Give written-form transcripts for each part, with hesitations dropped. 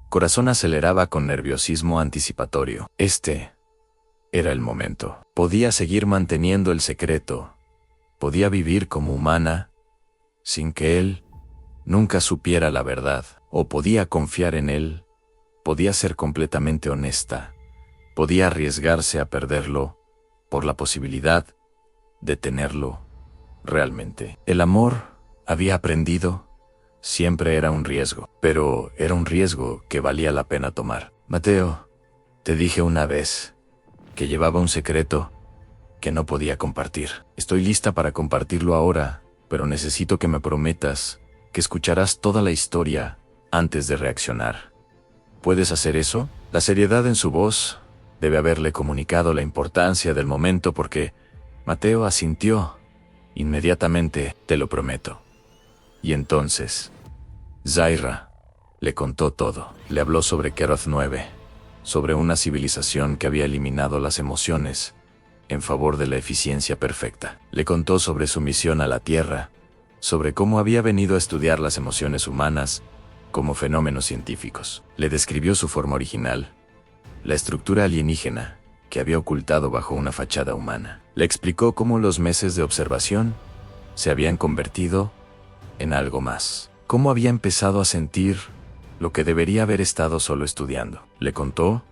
corazón aceleraba con nerviosismo anticipatorio. Este era el momento. Podía seguir manteniendo el secreto. Podía vivir como humana, sin que él nunca supiera la verdad. O podía confiar en él. Podía ser completamente honesta. Podía arriesgarse a perderlo por la posibilidad de tenerlo realmente. El amor, había aprendido, siempre era un riesgo, pero era un riesgo que valía la pena tomar. Mateo, te dije una vez que llevaba un secreto que no podía compartir. Estoy lista para compartirlo ahora, pero necesito que me prometas que escucharás toda la historia antes de reaccionar. ¿Puedes hacer eso? La seriedad en su voz debe haberle comunicado la importancia del momento porque Mateo asintió. Inmediatamente, te lo prometo. Y entonces, Zaira le contó todo. Le habló sobre Keroth 9, sobre una civilización que había eliminado las emociones en favor de la eficiencia perfecta. Le contó sobre su misión a la Tierra, sobre cómo había venido a estudiar las emociones humanas como fenómenos científicos. Le describió su forma original, la estructura alienígena que había ocultado bajo una fachada humana. Le explicó cómo los meses de observación se habían convertido en algo más. Cómo había empezado a sentir lo que debería haber estado solo estudiando. Le contó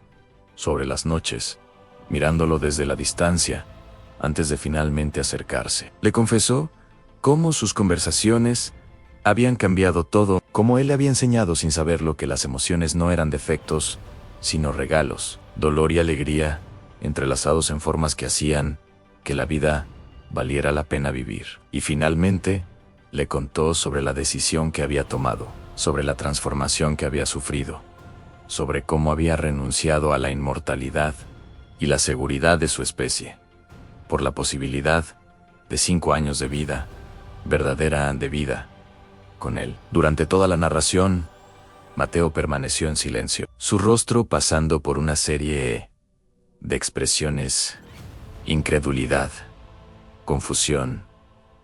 sobre las noches, mirándolo desde la distancia, antes de finalmente acercarse. Le confesó cómo sus conversaciones habían cambiado todo, cómo él le había enseñado sin saberlo que las emociones no eran defectos, sino regalos, dolor y alegría, entrelazados en formas que hacían que la vida valiera la pena vivir. Y finalmente, le contó sobre la decisión que había tomado, sobre la transformación que había sufrido, sobre cómo había renunciado a la inmortalidad y la seguridad de su especie, por la posibilidad de 5 años de vida, verdadera de vida, con él. Durante toda la narración, Mateo permaneció en silencio, su rostro pasando por una serie de expresiones: incredulidad, confusión,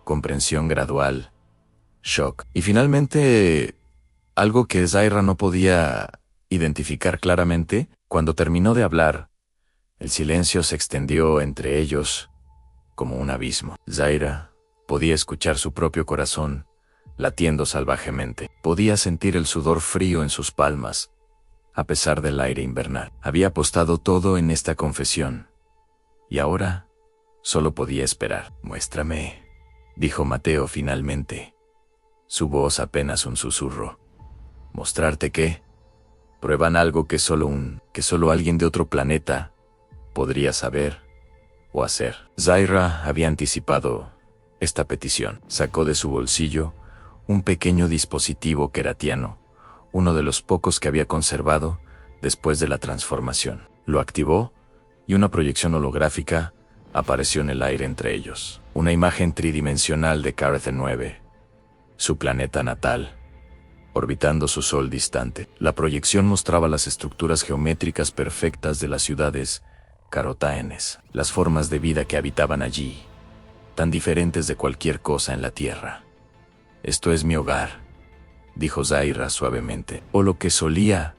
comprensión gradual, shock. Y finalmente, algo que Zaira no podía identificar claramente, cuando terminó de hablar, el silencio se extendió entre ellos como un abismo. Zaira podía escuchar su propio corazón latiendo salvajemente. Podía sentir el sudor frío en sus palmas, a pesar del aire invernal. Había apostado todo en esta confesión, y ahora solo podía esperar. «Muéstrame», dijo Mateo finalmente, su voz apenas un susurro. «¿Mostrarte qué? Prueban algo que solo alguien de otro planeta podría saber o hacer». Zaira había anticipado esta petición. Sacó de su bolsillo un pequeño dispositivo queratiano, uno de los pocos que había conservado después de la transformación. Lo activó y una proyección holográfica apareció en el aire entre ellos. Una imagen tridimensional de Keroth 9, su planeta natal, orbitando su sol distante. La proyección mostraba las estructuras geométricas perfectas de las ciudades carotaenes, las formas de vida que habitaban allí, tan diferentes de cualquier cosa en la Tierra. «Esto es mi hogar», dijo Zaira suavemente, «o lo que solía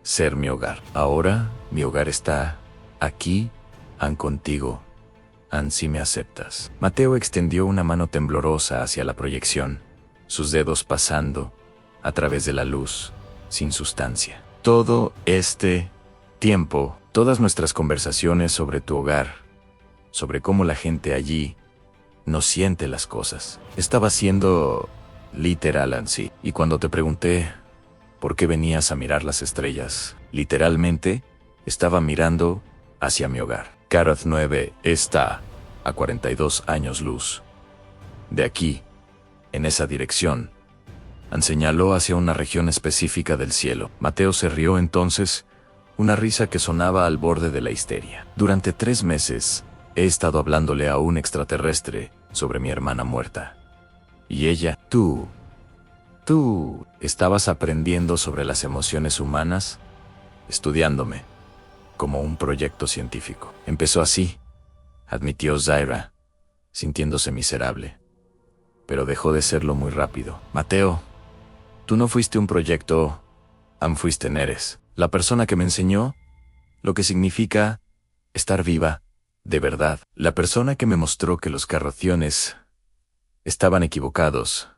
ser mi hogar. Ahora mi hogar está aquí, contigo, si me aceptas». Mateo extendió una mano temblorosa hacia la proyección, sus dedos pasando a través de la luz, sin sustancia. «Todo este tiempo, todas nuestras conversaciones sobre tu hogar, sobre cómo la gente allí no siente las cosas, estaba siendo literal sí. Y cuando te pregunté por qué venías a mirar las estrellas, literalmente estaba mirando hacia mi hogar. Keroth 9 está a 42 años luz de aquí, en esa dirección». Señaló hacia una región específica del cielo. Mateo se rió entonces, una risa que sonaba al borde de la histeria. «Durante 3 meses he estado hablándole a un extraterrestre sobre mi hermana muerta. Y ella, tú estabas aprendiendo sobre las emociones humanas, estudiándome como un proyecto científico». «Empezó así», admitió Zaira, sintiéndose miserable. «Pero dejó de serlo muy rápido». «Mateo, tú no fuiste un proyecto Fuiste Neres, la persona que me enseñó lo que significa estar viva, de verdad. La persona que me mostró que los carrociones estaban equivocados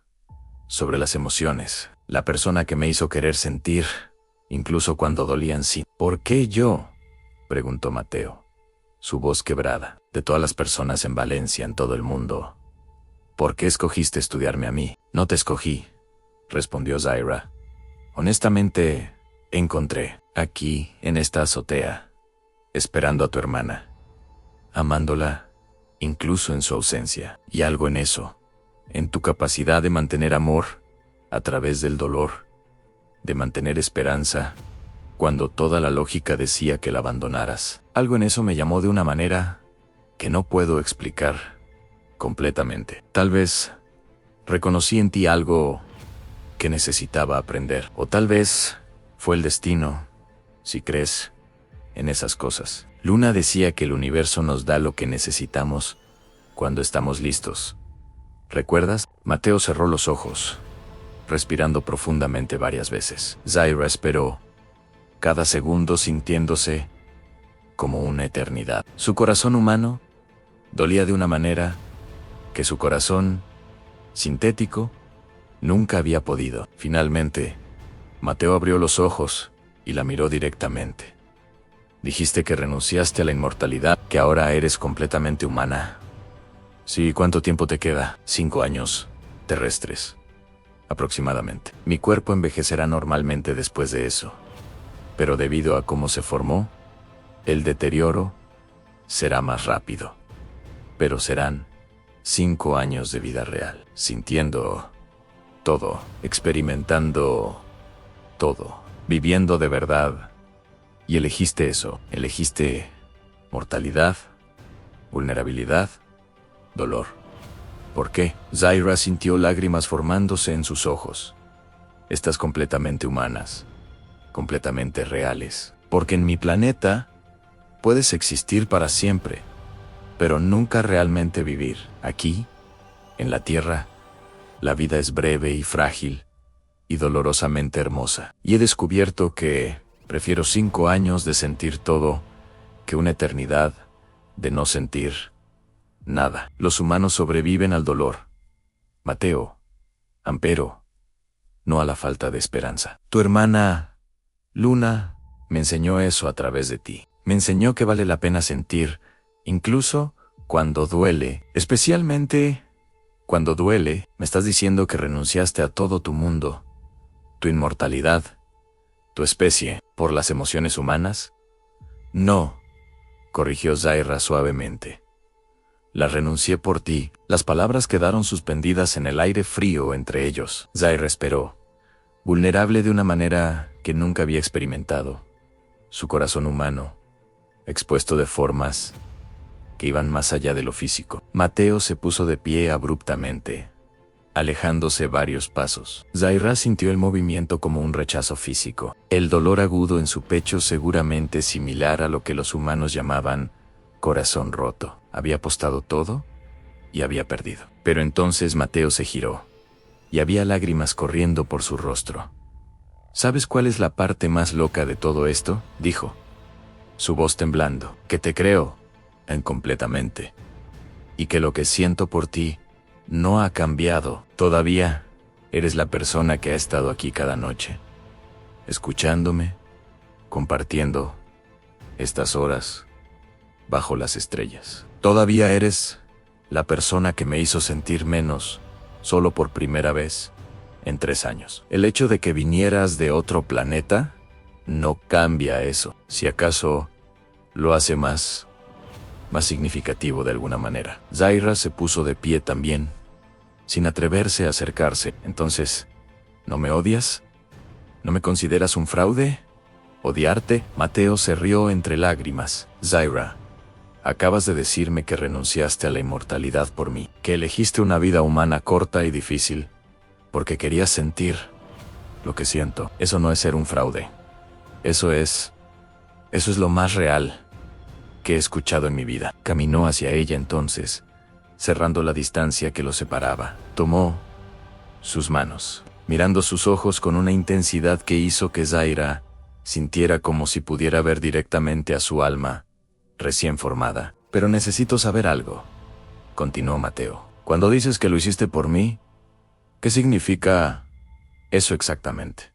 sobre las emociones. La persona que me hizo querer sentir, incluso cuando dolían sí. ¿Por qué yo?, preguntó Mateo, su voz quebrada. De todas las personas en Valencia, en todo el mundo, ¿por qué escogiste estudiarme a mí? No te escogí, respondió Zaira. Honestamente, encontré, aquí, en esta azotea, esperando a tu hermana, amándola, incluso en su ausencia. Y algo en eso, en tu capacidad de mantener amor a través del dolor, de mantener esperanza cuando toda la lógica decía que la abandonaras. Algo en eso me llamó de una manera que no puedo explicar completamente. Tal vez reconocí en ti algo que necesitaba aprender, o tal vez fue el destino, si crees en esas cosas. Luna decía que el universo nos da lo que necesitamos cuando estamos listos. ¿Recuerdas? Mateo cerró los ojos, respirando profundamente varias veces. Zaira esperó, cada segundo sintiéndose como una eternidad. Su corazón humano dolía de una manera que su corazón sintético nunca había podido. Finalmente, Mateo abrió los ojos y la miró directamente. Dijiste que renunciaste a la inmortalidad, que ahora eres completamente humana. Sí, ¿cuánto tiempo te queda? 5 años terrestres, aproximadamente. Mi cuerpo envejecerá normalmente después de eso, pero debido a cómo se formó, el deterioro será más rápido. Pero serán 5 años de vida real, sintiendo todo, experimentando todo, viviendo de verdad. Y elegiste eso, elegiste mortalidad, vulnerabilidad, dolor. ¿Por qué? Zaira sintió lágrimas formándose en sus ojos. Estás completamente humanas, completamente reales. Porque en mi planeta puedes existir para siempre, pero nunca realmente vivir. Aquí, en la Tierra, la vida es breve y frágil y dolorosamente hermosa. Y he descubierto que prefiero 5 años de sentir todo que una eternidad de no sentir nada. Los humanos sobreviven al dolor, Mateo, Ampero, no a la falta de esperanza. Tu hermana, Luna, me enseñó eso a través de ti. Me enseñó que vale la pena sentir, incluso cuando duele, especialmente cuando duele. Me estás diciendo que renunciaste a todo tu mundo, tu inmortalidad, tu especie, por las emociones humanas. No, corrigió Zaira suavemente. La renuncié por ti. Las palabras quedaron suspendidas en el aire frío entre ellos. Zaira esperó, vulnerable de una manera que nunca había experimentado. Su corazón humano, expuesto de formas que iban más allá de lo físico. Mateo se puso de pie abruptamente, alejándose varios pasos. Zaira sintió el movimiento como un rechazo físico. El dolor agudo en su pecho, seguramente similar a lo que los humanos llamaban corazón roto. Había apostado todo y había perdido. Pero entonces Mateo se giró, y había lágrimas corriendo por su rostro. ¿Sabes cuál es la parte más loca de todo esto?, dijo, su voz temblando. Que te creo, completamente. Y que lo que siento por ti no ha cambiado. Todavía eres la persona que ha estado aquí cada noche, escuchándome, compartiendo estas horas bajo las estrellas. Todavía eres la persona que me hizo sentir menos, solo por primera vez en 3 años. El hecho de que vinieras de otro planeta no cambia eso. Si acaso lo hace más significativo de alguna manera. Zaira se puso de pie también, sin atreverse a acercarse. Entonces, ¿no me odias? ¿No me consideras un fraude? ¿Odiarte? Mateo se rió entre lágrimas. Zaira, acabas de decirme que renunciaste a la inmortalidad por mí, que elegiste una vida humana corta y difícil, porque querías sentir lo que siento. Eso no es ser un fraude. Eso es lo más real que he escuchado en mi vida. Caminó hacia ella entonces, cerrando la distancia que los separaba. Tomó sus manos. mirando sus ojos con una intensidad que hizo que Zaira sintiera como si pudiera ver directamente a su alma, recién formada. Pero necesito saber algo, continuó Mateo. Cuando dices que lo hiciste por mí, ¿qué significa eso exactamente?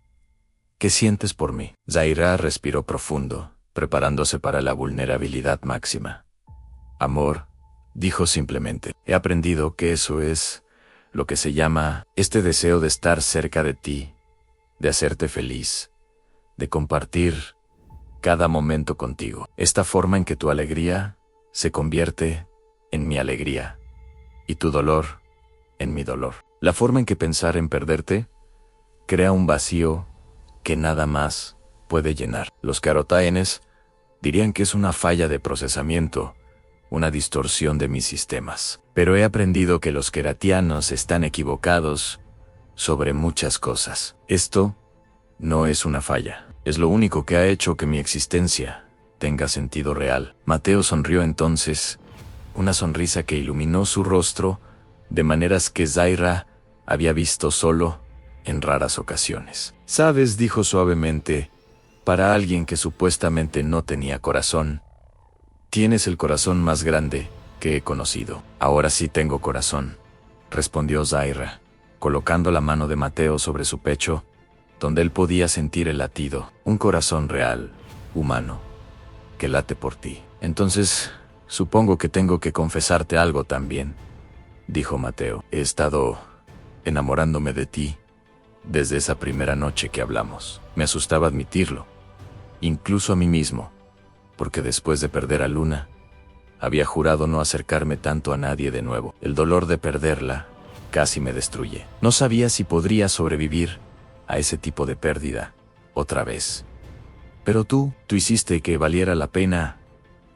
¿Qué sientes por mí? Zaira respiró profundo, preparándose para la vulnerabilidad máxima. Amor, dijo simplemente. He aprendido que eso es lo que se llama este deseo de estar cerca de ti, de hacerte feliz, de compartir cada momento contigo. Esta forma en que tu alegría se convierte en mi alegría y tu dolor en mi dolor. La forma en que pensar en perderte crea un vacío que nada más puede llenar. Los carotáenes dirían que es una falla de procesamiento, una distorsión de mis sistemas. Pero he aprendido que los queratianos están equivocados sobre muchas cosas. Esto no es una falla. Es lo único que ha hecho que mi existencia tenga sentido real. Mateo sonrió entonces, una sonrisa que iluminó su rostro de maneras que Zaira había visto solo en raras ocasiones. Sabes, dijo suavemente, para alguien que supuestamente no tenía corazón, tienes el corazón más grande que he conocido. Ahora sí tengo corazón, respondió Zaira, colocando la mano de Mateo sobre su pecho, donde él podía sentir el latido, un corazón real, humano, que late por ti. Entonces, supongo que tengo que confesarte algo también, dijo Mateo. He estado enamorándome de ti desde esa primera noche que hablamos. Me asustaba admitirlo, incluso a mí mismo, porque después de perder a Luna, había jurado no acercarme tanto a nadie de nuevo. El dolor de perderla casi me destruye. No sabía si podría sobrevivir a ese tipo de pérdida otra vez. Pero tú hiciste que valiera la pena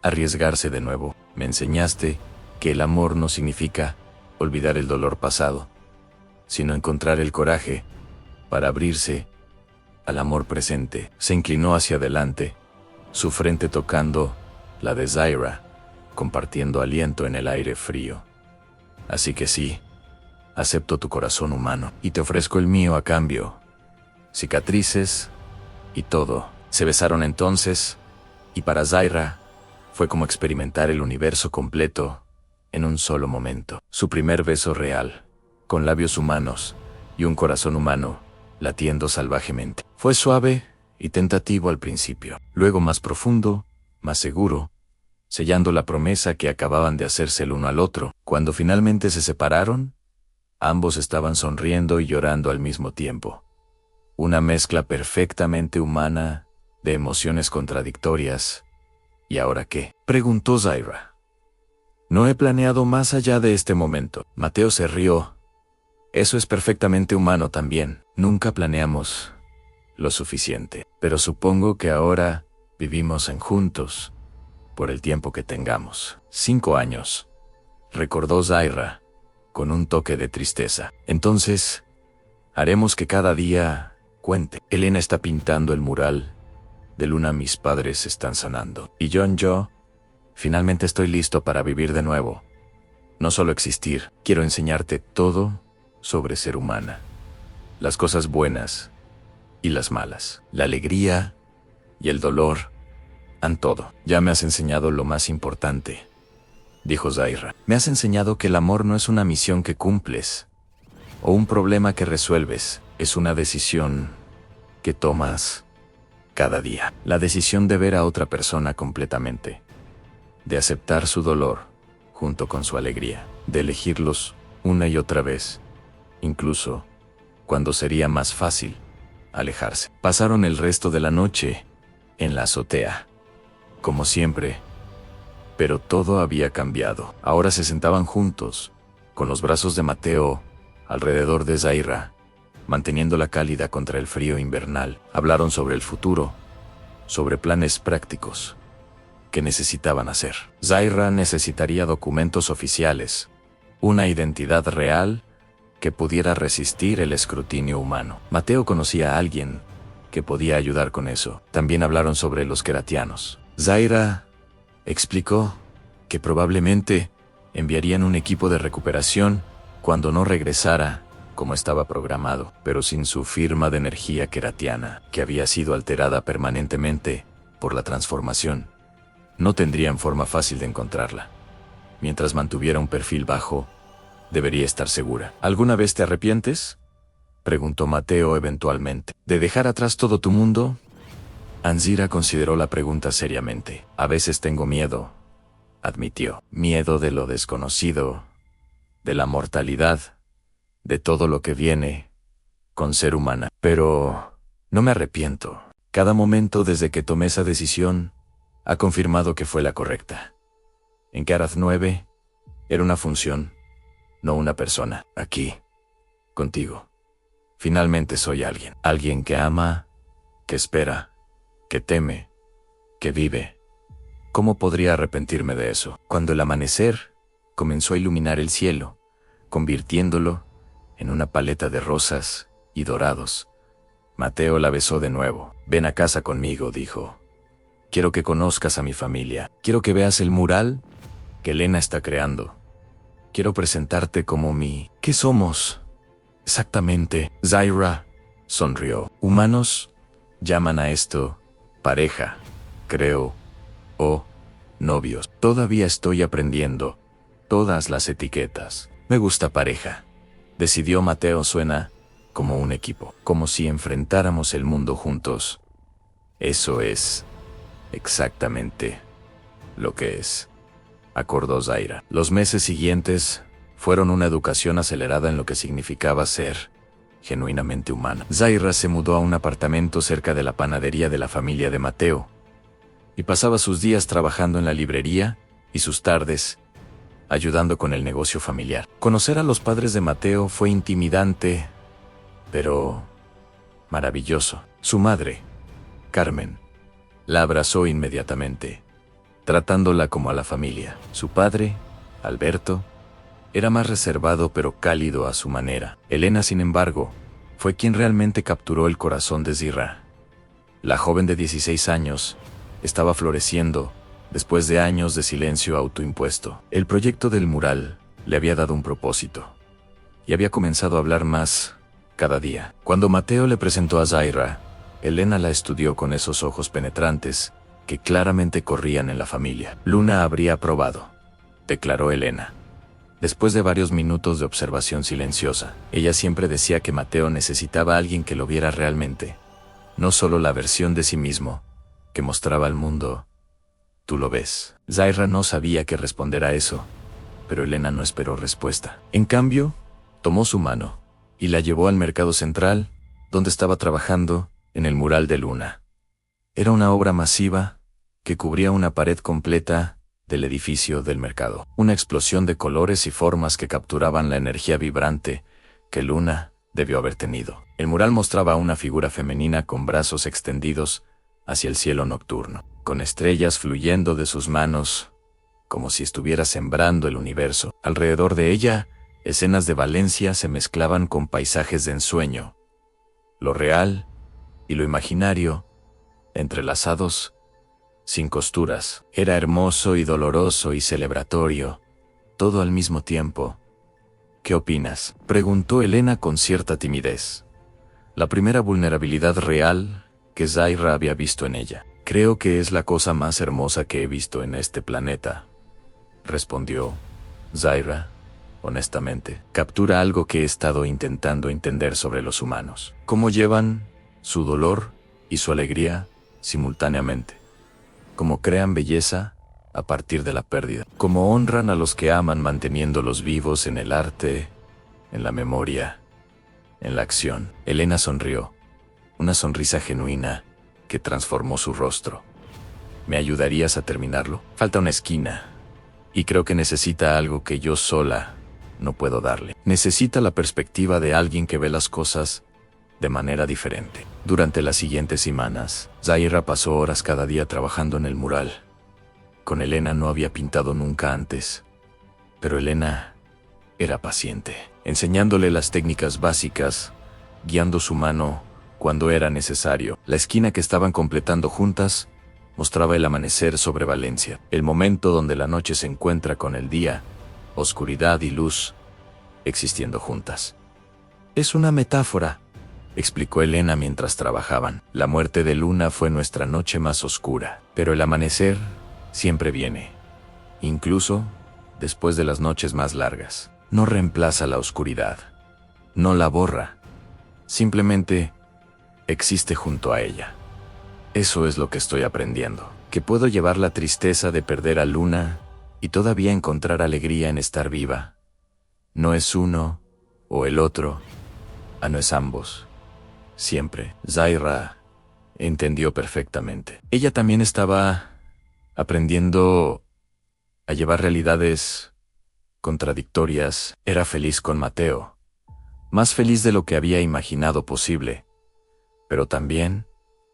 arriesgarse de nuevo. Me enseñaste que el amor no significa olvidar el dolor pasado, sino encontrar el coraje para abrirse al amor presente. Se inclinó hacia adelante, su frente tocando la de Zaira, compartiendo aliento en el aire frío. Así que sí, acepto tu corazón humano y te ofrezco el mío a cambio. Cicatrices y todo. Se besaron entonces, y para Zaira fue como experimentar el universo completo en un solo momento. Su primer beso real, con labios humanos y un corazón humano latiendo salvajemente. Fue suave y tentativo al principio, luego más profundo, más seguro, sellando la promesa que acababan de hacerse el uno al otro. Cuando finalmente se separaron, ambos estaban sonriendo y llorando al mismo tiempo. Una mezcla perfectamente humana de emociones contradictorias. ¿Y ahora qué?, preguntó Zaira. No he planeado más allá de este momento. Mateo se rió. Eso es perfectamente humano también. Nunca planeamos lo suficiente. Pero supongo que ahora vivimos juntos por el tiempo que tengamos. 5 años, recordó Zaira, con un toque de tristeza. Entonces, haremos que cada día cuente. Elena está pintando el mural de Luna. Mis padres están sanando. Y yo, finalmente estoy listo para vivir de nuevo. No solo existir. Quiero enseñarte todo sobre ser humana. Las cosas buenas y las malas. La alegría y el dolor. Todo. Ya me has enseñado lo más importante, dijo Zaira. Me has enseñado que el amor no es una misión que cumples o un problema que resuelves. Es una decisión que tomas cada día. La decisión de ver a otra persona completamente, de aceptar su dolor junto con su alegría, de elegirlos una y otra vez, incluso cuando sería más fácil alejarse. Pasaron el resto de la noche en la azotea, como siempre, pero todo había cambiado. Ahora se sentaban juntos, con los brazos de Mateo alrededor de Zaira, manteniéndola cálida contra el frío invernal. Hablaron sobre el futuro, sobre planes prácticos que necesitaban hacer. Zaira necesitaría documentos oficiales, una identidad real que pudiera resistir el escrutinio humano. Mateo conocía a alguien que podía ayudar con eso. También hablaron sobre los queratianos. Zaira explicó que probablemente enviarían un equipo de recuperación cuando no regresara como estaba programado, pero sin su firma de energía queratiana, que había sido alterada permanentemente por la transformación. No tendrían forma fácil de encontrarla. Mientras mantuviera un perfil bajo, debería estar segura. ¿Alguna vez te arrepientes?, preguntó Mateo eventualmente. ¿De dejar atrás todo tu mundo? Anzira consideró la pregunta seriamente. A veces tengo miedo, admitió. Miedo de lo desconocido, de la mortalidad, de todo lo que viene con ser humana. Pero no me arrepiento. Cada momento desde que tomé esa decisión ha confirmado que fue la correcta. En Karath 9 era una función, no una persona. Aquí, contigo, finalmente soy alguien. Alguien que ama, que espera, que teme, que vive. ¿Cómo podría arrepentirme de eso? Cuando el amanecer comenzó a iluminar el cielo, convirtiéndolo en una paleta de rosas y dorados, Mateo la besó de nuevo. Ven a casa conmigo, dijo. Quiero que conozcas a mi familia. Quiero que veas el mural que Elena está creando. Quiero presentarte como ¿Qué somos? Exactamente. Zaira sonrió. Humanos llaman a esto pareja, creo, o novios. Todavía estoy aprendiendo todas las etiquetas. Me gusta pareja, decidió Mateo. Suena como un equipo, como si enfrentáramos el mundo juntos. Eso es exactamente lo que es, acordó Zaira. Los meses siguientes fueron una educación acelerada en lo que significaba ser genuinamente humana. Zaira se mudó a un apartamento cerca de la panadería de la familia de Mateo y pasaba sus días trabajando en la librería y sus tardes ayudando con el negocio familiar. Conocer a los padres de Mateo fue intimidante, pero maravilloso. Su madre, Carmen, la abrazó inmediatamente, tratándola como a la familia. Su padre, Alberto, era más reservado pero cálido a su manera. Elena, sin embargo, fue quien realmente capturó el corazón de Zaira. La joven de 16 años estaba floreciendo después de años de silencio autoimpuesto. El proyecto del mural le había dado un propósito y había comenzado a hablar más cada día. Cuando Mateo le presentó a Zaira, Elena la estudió con esos ojos penetrantes que claramente corrían en la familia. Luna habría aprobado, declaró Elena. Después de varios minutos de observación silenciosa, ella siempre decía que Mateo necesitaba a alguien que lo viera realmente, no solo la versión de sí mismo que mostraba al mundo. Tú lo ves. Zaira no sabía qué responder a eso, pero Elena no esperó respuesta. En cambio, tomó su mano y la llevó al mercado central, donde estaba trabajando en el mural de Luna. Era una obra masiva que cubría una pared completa del edificio del mercado. Una explosión de colores y formas que capturaban la energía vibrante que Luna debió haber tenido. El mural mostraba a una figura femenina con brazos extendidos hacia el cielo nocturno, con estrellas fluyendo de sus manos, como si estuviera sembrando el universo. Alrededor de ella, escenas de Valencia se mezclaban con paisajes de ensueño. Lo real y lo imaginario, entrelazados, sin costuras. Era hermoso y doloroso y celebratorio, todo al mismo tiempo. ¿Qué opinas?, preguntó Elena con cierta timidez. La primera vulnerabilidad real que Zaira había visto en ella. Creo que es la cosa más hermosa que he visto en este planeta, respondió Zaira, honestamente. Captura algo que he estado intentando entender sobre los humanos. Cómo llevan su dolor y su alegría simultáneamente. Cómo crean belleza a partir de la pérdida. Cómo honran a los que aman manteniéndolos vivos en el arte, en la memoria, en la acción. Elena sonrió, una sonrisa genuina que transformó su rostro. ¿Me ayudarías a terminarlo? Falta una esquina, y creo que necesita algo que yo sola no puedo darle. Necesita la perspectiva de alguien que ve las cosas de manera diferente. Durante las siguientes semanas, Zaira pasó horas cada día trabajando en el mural. Con Elena no había pintado nunca antes, pero Elena era paciente, enseñándole las técnicas básicas, guiando su mano cuando era necesario. La esquina que estaban completando juntas mostraba el amanecer sobre Valencia, el momento donde la noche se encuentra con el día, oscuridad y luz, existiendo juntas. Es una metáfora, explicó Elena mientras trabajaban. La muerte de Luna fue nuestra noche más oscura, pero el amanecer siempre viene, incluso después de las noches más largas. No reemplaza la oscuridad, no la borra, simplemente existe junto a ella. Eso es lo que estoy aprendiendo, que puedo llevar la tristeza de perder a Luna y todavía encontrar alegría en estar viva. No es uno o el otro, no es ambos. Siempre. Zaira entendió perfectamente. Ella también estaba aprendiendo a llevar realidades contradictorias. Era feliz con Mateo, más feliz de lo que había imaginado posible, pero también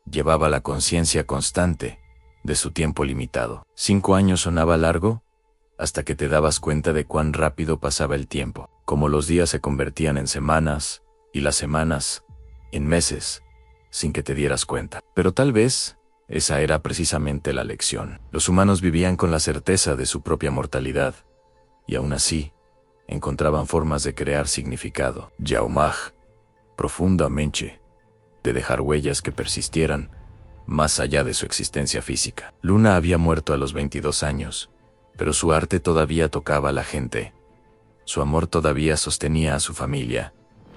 llevaba la conciencia constante de su tiempo limitado. 5 años sonaba largo hasta que te dabas cuenta de cuán rápido pasaba el tiempo, como los días se convertían en semanas y las semanas en meses, sin que te dieras cuenta. Pero tal vez esa era precisamente la lección. Los humanos vivían con la certeza de su propia mortalidad, y aún así, encontraban formas de crear significado. Yaumaj, profundamente, de dejar huellas que persistieran más allá de su existencia física. Luna había muerto a los 22 años, pero su arte todavía tocaba a la gente. Su amor todavía sostenía a su familia.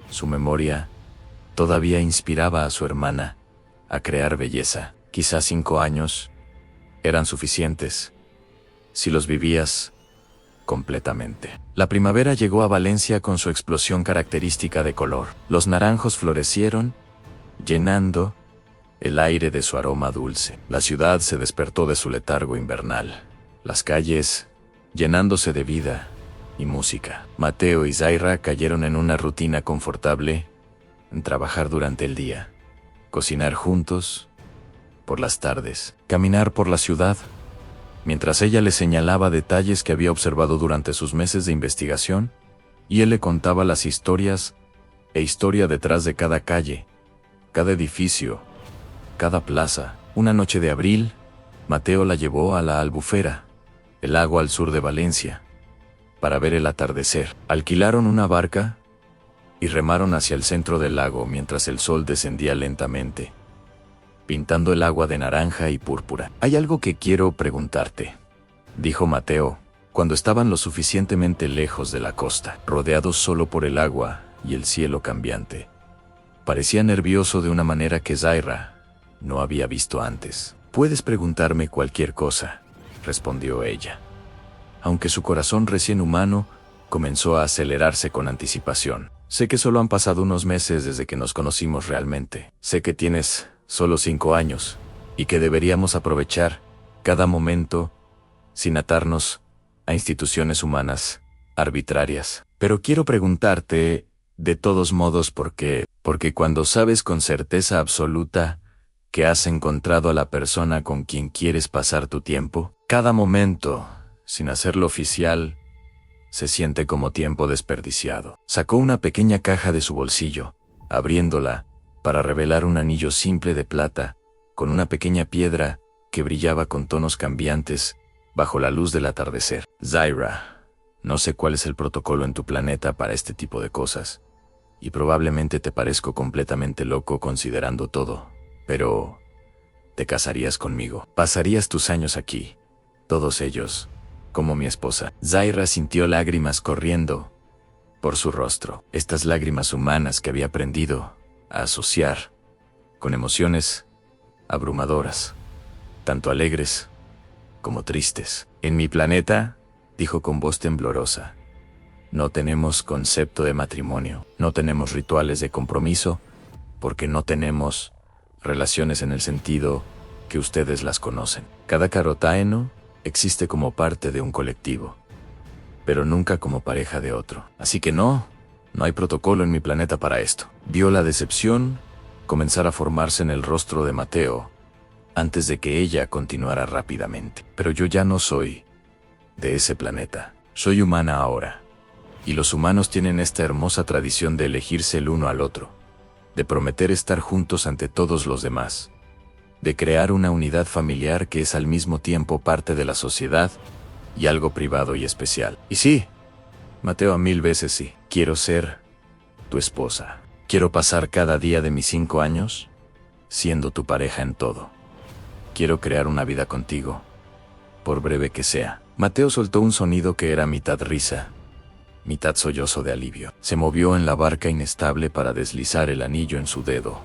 Su memoria todavía inspiraba a su hermana a crear belleza. Quizás 5 años eran suficientes si los vivías completamente. La primavera llegó a Valencia con su explosión característica de color. Los naranjos florecieron, llenando el aire de su aroma dulce. La ciudad se despertó de su letargo invernal. Las calles llenándose de vida y música. Mateo y Zaira cayeron en una rutina confortable, en trabajar durante el día, cocinar juntos por las tardes, caminar por la ciudad, mientras ella le señalaba detalles que había observado durante sus meses de investigación, y él le contaba las historias e historia detrás de cada calle, cada edificio, cada plaza. Una noche de abril, Mateo la llevó a la Albufera, el lago al sur de Valencia, para ver el atardecer. Alquilaron una barca y remaron hacia el centro del lago mientras el sol descendía lentamente, pintando el agua de naranja y púrpura. «Hay algo que quiero preguntarte», dijo Mateo, cuando estaban lo suficientemente lejos de la costa, rodeados solo por el agua y el cielo cambiante. Parecía nervioso de una manera que Zaira no había visto antes. «Puedes preguntarme cualquier cosa», respondió ella, aunque su corazón recién humano comenzó a acelerarse con anticipación. «Sé que solo han pasado unos meses desde que nos conocimos realmente. Sé que tienes solo 5 años, y que deberíamos aprovechar cada momento sin atarnos a instituciones humanas arbitrarias. Pero quiero preguntarte, de todos modos, porque cuando sabes con certeza absoluta que has encontrado a la persona con quien quieres pasar tu tiempo, cada momento, sin hacerlo oficial, se siente como tiempo desperdiciado». Sacó una pequeña caja de su bolsillo, abriéndola para revelar un anillo simple de plata, con una pequeña piedra que brillaba con tonos cambiantes bajo la luz del atardecer. «Zaira, no sé cuál es el protocolo en tu planeta para este tipo de cosas, y probablemente te parezco completamente loco considerando todo, pero te casarías conmigo. Pasarías tus años aquí, todos ellos, como mi esposa». Zaira sintió lágrimas corriendo por su rostro, estas lágrimas humanas que había aprendido a asociar con emociones abrumadoras, tanto alegres como tristes. «En mi planeta», dijo con voz temblorosa, «no tenemos concepto de matrimonio, no tenemos rituales de compromiso, porque no tenemos relaciones en el sentido que ustedes las conocen. Cada carotaeno existe como parte de un colectivo, pero nunca como pareja de otro. Así que no hay protocolo en mi planeta para esto». Vio la decepción comenzar a formarse en el rostro de Mateo antes de que ella continuara rápidamente. «Pero yo ya no soy de ese planeta. Soy humana ahora. Y los humanos tienen esta hermosa tradición de elegirse el uno al otro, de prometer estar juntos ante todos los demás, de crear una unidad familiar que es al mismo tiempo parte de la sociedad y algo privado y especial. Y sí, Mateo, a 1000 veces sí. Quiero ser tu esposa. Quiero pasar cada día de mis 5 años siendo tu pareja en todo. Quiero crear una vida contigo, por breve que sea. Mateo soltó un sonido que era mitad risa, mitad sollozo de alivio. Se movió en la barca inestable para deslizar el anillo en su dedo.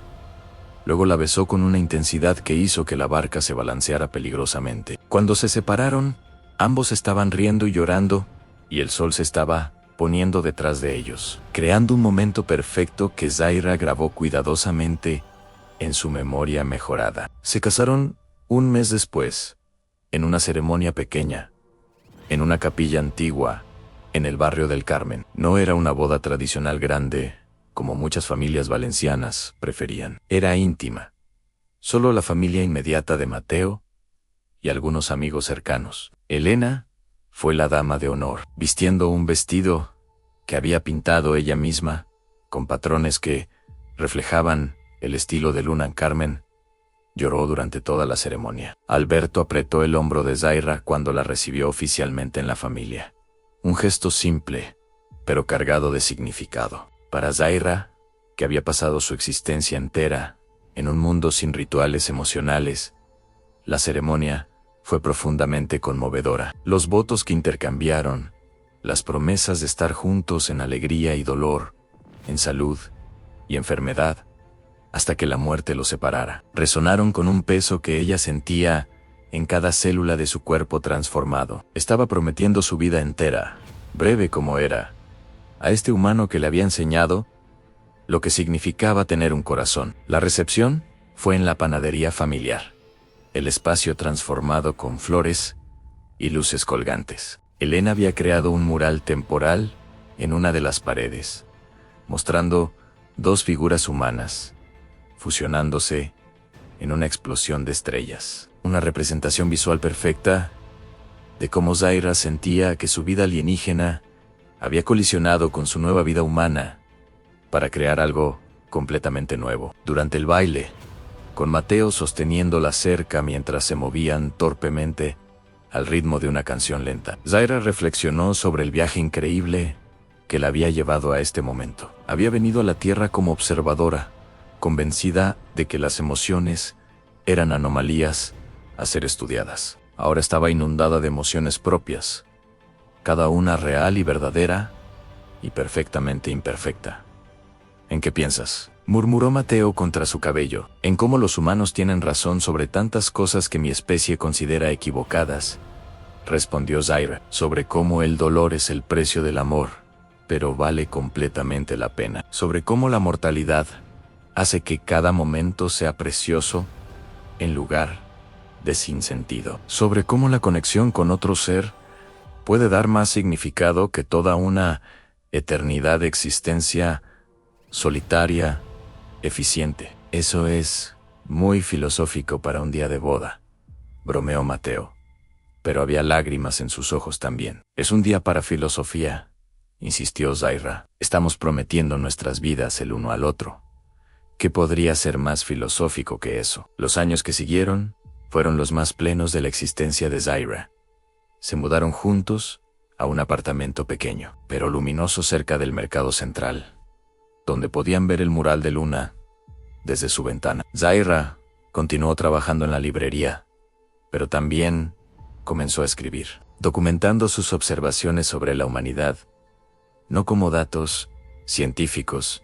Luego la besó con una intensidad que hizo que la barca se balanceara peligrosamente. Cuando se separaron, ambos estaban riendo y llorando, y el sol se estaba poniendo detrás de ellos, creando un momento perfecto que Zaira grabó cuidadosamente en su memoria mejorada. Se casaron un mes después, en una ceremonia pequeña, en una capilla antigua, en el barrio del Carmen. No era una boda tradicional grande, como muchas familias valencianas preferían. Era íntima. Solo la familia inmediata de Mateo y algunos amigos cercanos. Elena fue la dama de honor, vistiendo un vestido que había pintado ella misma, con patrones que reflejaban el estilo de Luna Carmen. Lloró durante toda la ceremonia. Alberto apretó el hombro de Zaira cuando la recibió oficialmente en la familia. Un gesto simple, pero cargado de significado. Para Zaira, que había pasado su existencia entera en un mundo sin rituales emocionales, la ceremonia fue profundamente conmovedora. Los votos que intercambiaron, las promesas de estar juntos en alegría y dolor, en salud y enfermedad, hasta que la muerte los separara, resonaron con un peso que ella sentía en cada célula de su cuerpo transformado. Estaba prometiendo su vida entera, breve como era, a este humano que le había enseñado lo que significaba tener un corazón. La recepción fue en la panadería familiar, el espacio transformado con flores y luces colgantes. Elena había creado un mural temporal en una de las paredes, mostrando 2 figuras humanas, fusionándose en una explosión de estrellas. Una representación visual perfecta de cómo Zaira sentía que su vida alienígena había colisionado con su nueva vida humana para crear algo completamente nuevo. Durante el baile, con Mateo sosteniendo la cerca mientras se movían torpemente al ritmo de una canción lenta, Zaira reflexionó sobre el viaje increíble que la había llevado a este momento. Había venido a la Tierra como observadora, convencida de que las emociones eran anomalías a ser estudiadas. Ahora estaba inundada de emociones propias, cada una real y verdadera, y perfectamente imperfecta. ¿En qué piensas?, murmuró Mateo contra su cabello. En cómo los humanos tienen razón sobre tantas cosas que mi especie considera equivocadas, respondió Zaira. Sobre cómo el dolor es el precio del amor, pero vale completamente la pena. Sobre cómo la mortalidad hace que cada momento sea precioso en lugar de sinsentido. Sobre cómo la conexión con otro ser puede dar más significado que toda una eternidad de existencia solitaria, eficiente. Eso es muy filosófico para un día de boda, bromeó Mateo, pero había lágrimas en sus ojos también. Es un día para filosofía, insistió Zaira. Estamos prometiendo nuestras vidas el uno al otro. ¿Qué podría ser más filosófico que eso? Los años que siguieron fueron los más plenos de la existencia de Zaira. Se mudaron juntos a un apartamento pequeño, pero luminoso cerca del mercado central, donde podían ver el mural de Luna desde su ventana. Zaira continuó trabajando en la librería, pero también comenzó a escribir, documentando sus observaciones sobre la humanidad, no como datos científicos,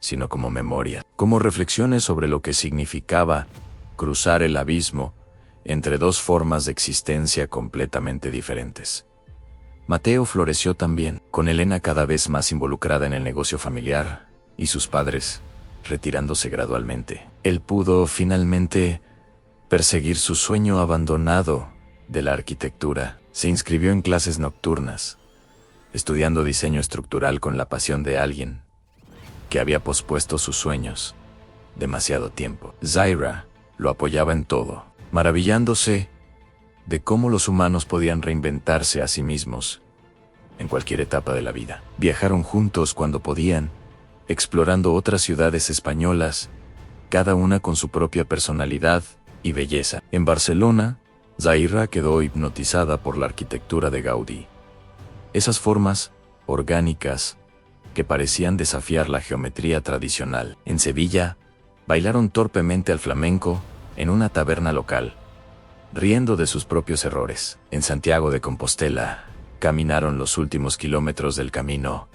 sino como memoria, como reflexiones sobre lo que significaba cruzar el abismo entre 2 formas de existencia completamente diferentes. Mateo floreció también, con Elena cada vez más involucrada en el negocio familiar y sus padres retirándose gradualmente. Él pudo finalmente perseguir su sueño abandonado de la arquitectura. Se inscribió en clases nocturnas, estudiando diseño estructural con la pasión de alguien que había pospuesto sus sueños demasiado tiempo. Zaira lo apoyaba en todo, maravillándose de cómo los humanos podían reinventarse a sí mismos en cualquier etapa de la vida. Viajaron juntos cuando podían, explorando otras ciudades españolas, cada una con su propia personalidad y belleza. En Barcelona, Zaira quedó hipnotizada por la arquitectura de Gaudí. Esas formas orgánicas, que parecían desafiar la geometría tradicional. En Sevilla, bailaron torpemente al flamenco en una taberna local, riendo de sus propios errores. En Santiago de Compostela, caminaron los últimos kilómetros del camino,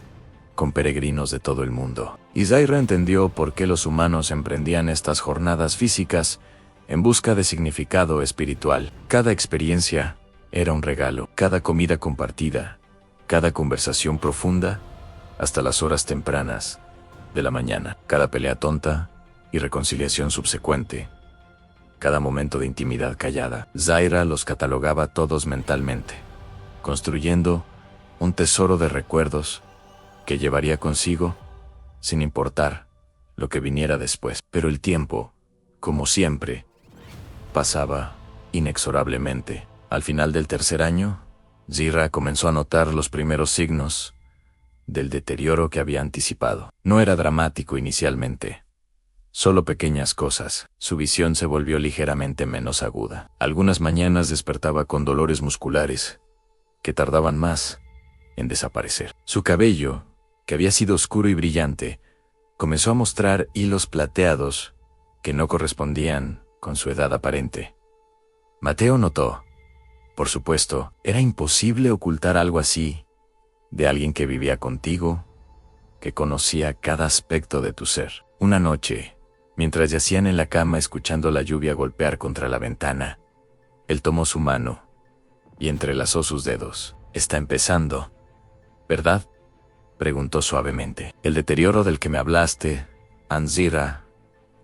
con peregrinos de todo el mundo. Y Zaira entendió por qué los humanos emprendían estas jornadas físicas en busca de significado espiritual. Cada experiencia era un regalo, cada comida compartida, cada conversación profunda, hasta las horas tempranas de la mañana, cada pelea tonta y reconciliación subsecuente, cada momento de intimidad callada. Zaira los catalogaba todos mentalmente, construyendo un tesoro de recuerdos que llevaría consigo, sin importar lo que viniera después. Pero el tiempo, como siempre, pasaba inexorablemente. Al final del tercer año, Zaira comenzó a notar los primeros signos del deterioro que había anticipado. No era dramático inicialmente, solo pequeñas cosas. Su visión se volvió ligeramente menos aguda. Algunas mañanas despertaba con dolores musculares que tardaban más en desaparecer. Su cabello, que había sido oscuro y brillante, comenzó a mostrar hilos plateados que no correspondían con su edad aparente. Mateo notó, por supuesto, era imposible ocultar algo así de alguien que vivía contigo, que conocía cada aspecto de tu ser. Una noche, mientras yacían en la cama escuchando la lluvia golpear contra la ventana, él tomó su mano y entrelazó sus dedos. «Está empezando, ¿verdad?», preguntó suavemente. «El deterioro del que me hablaste, Zaira,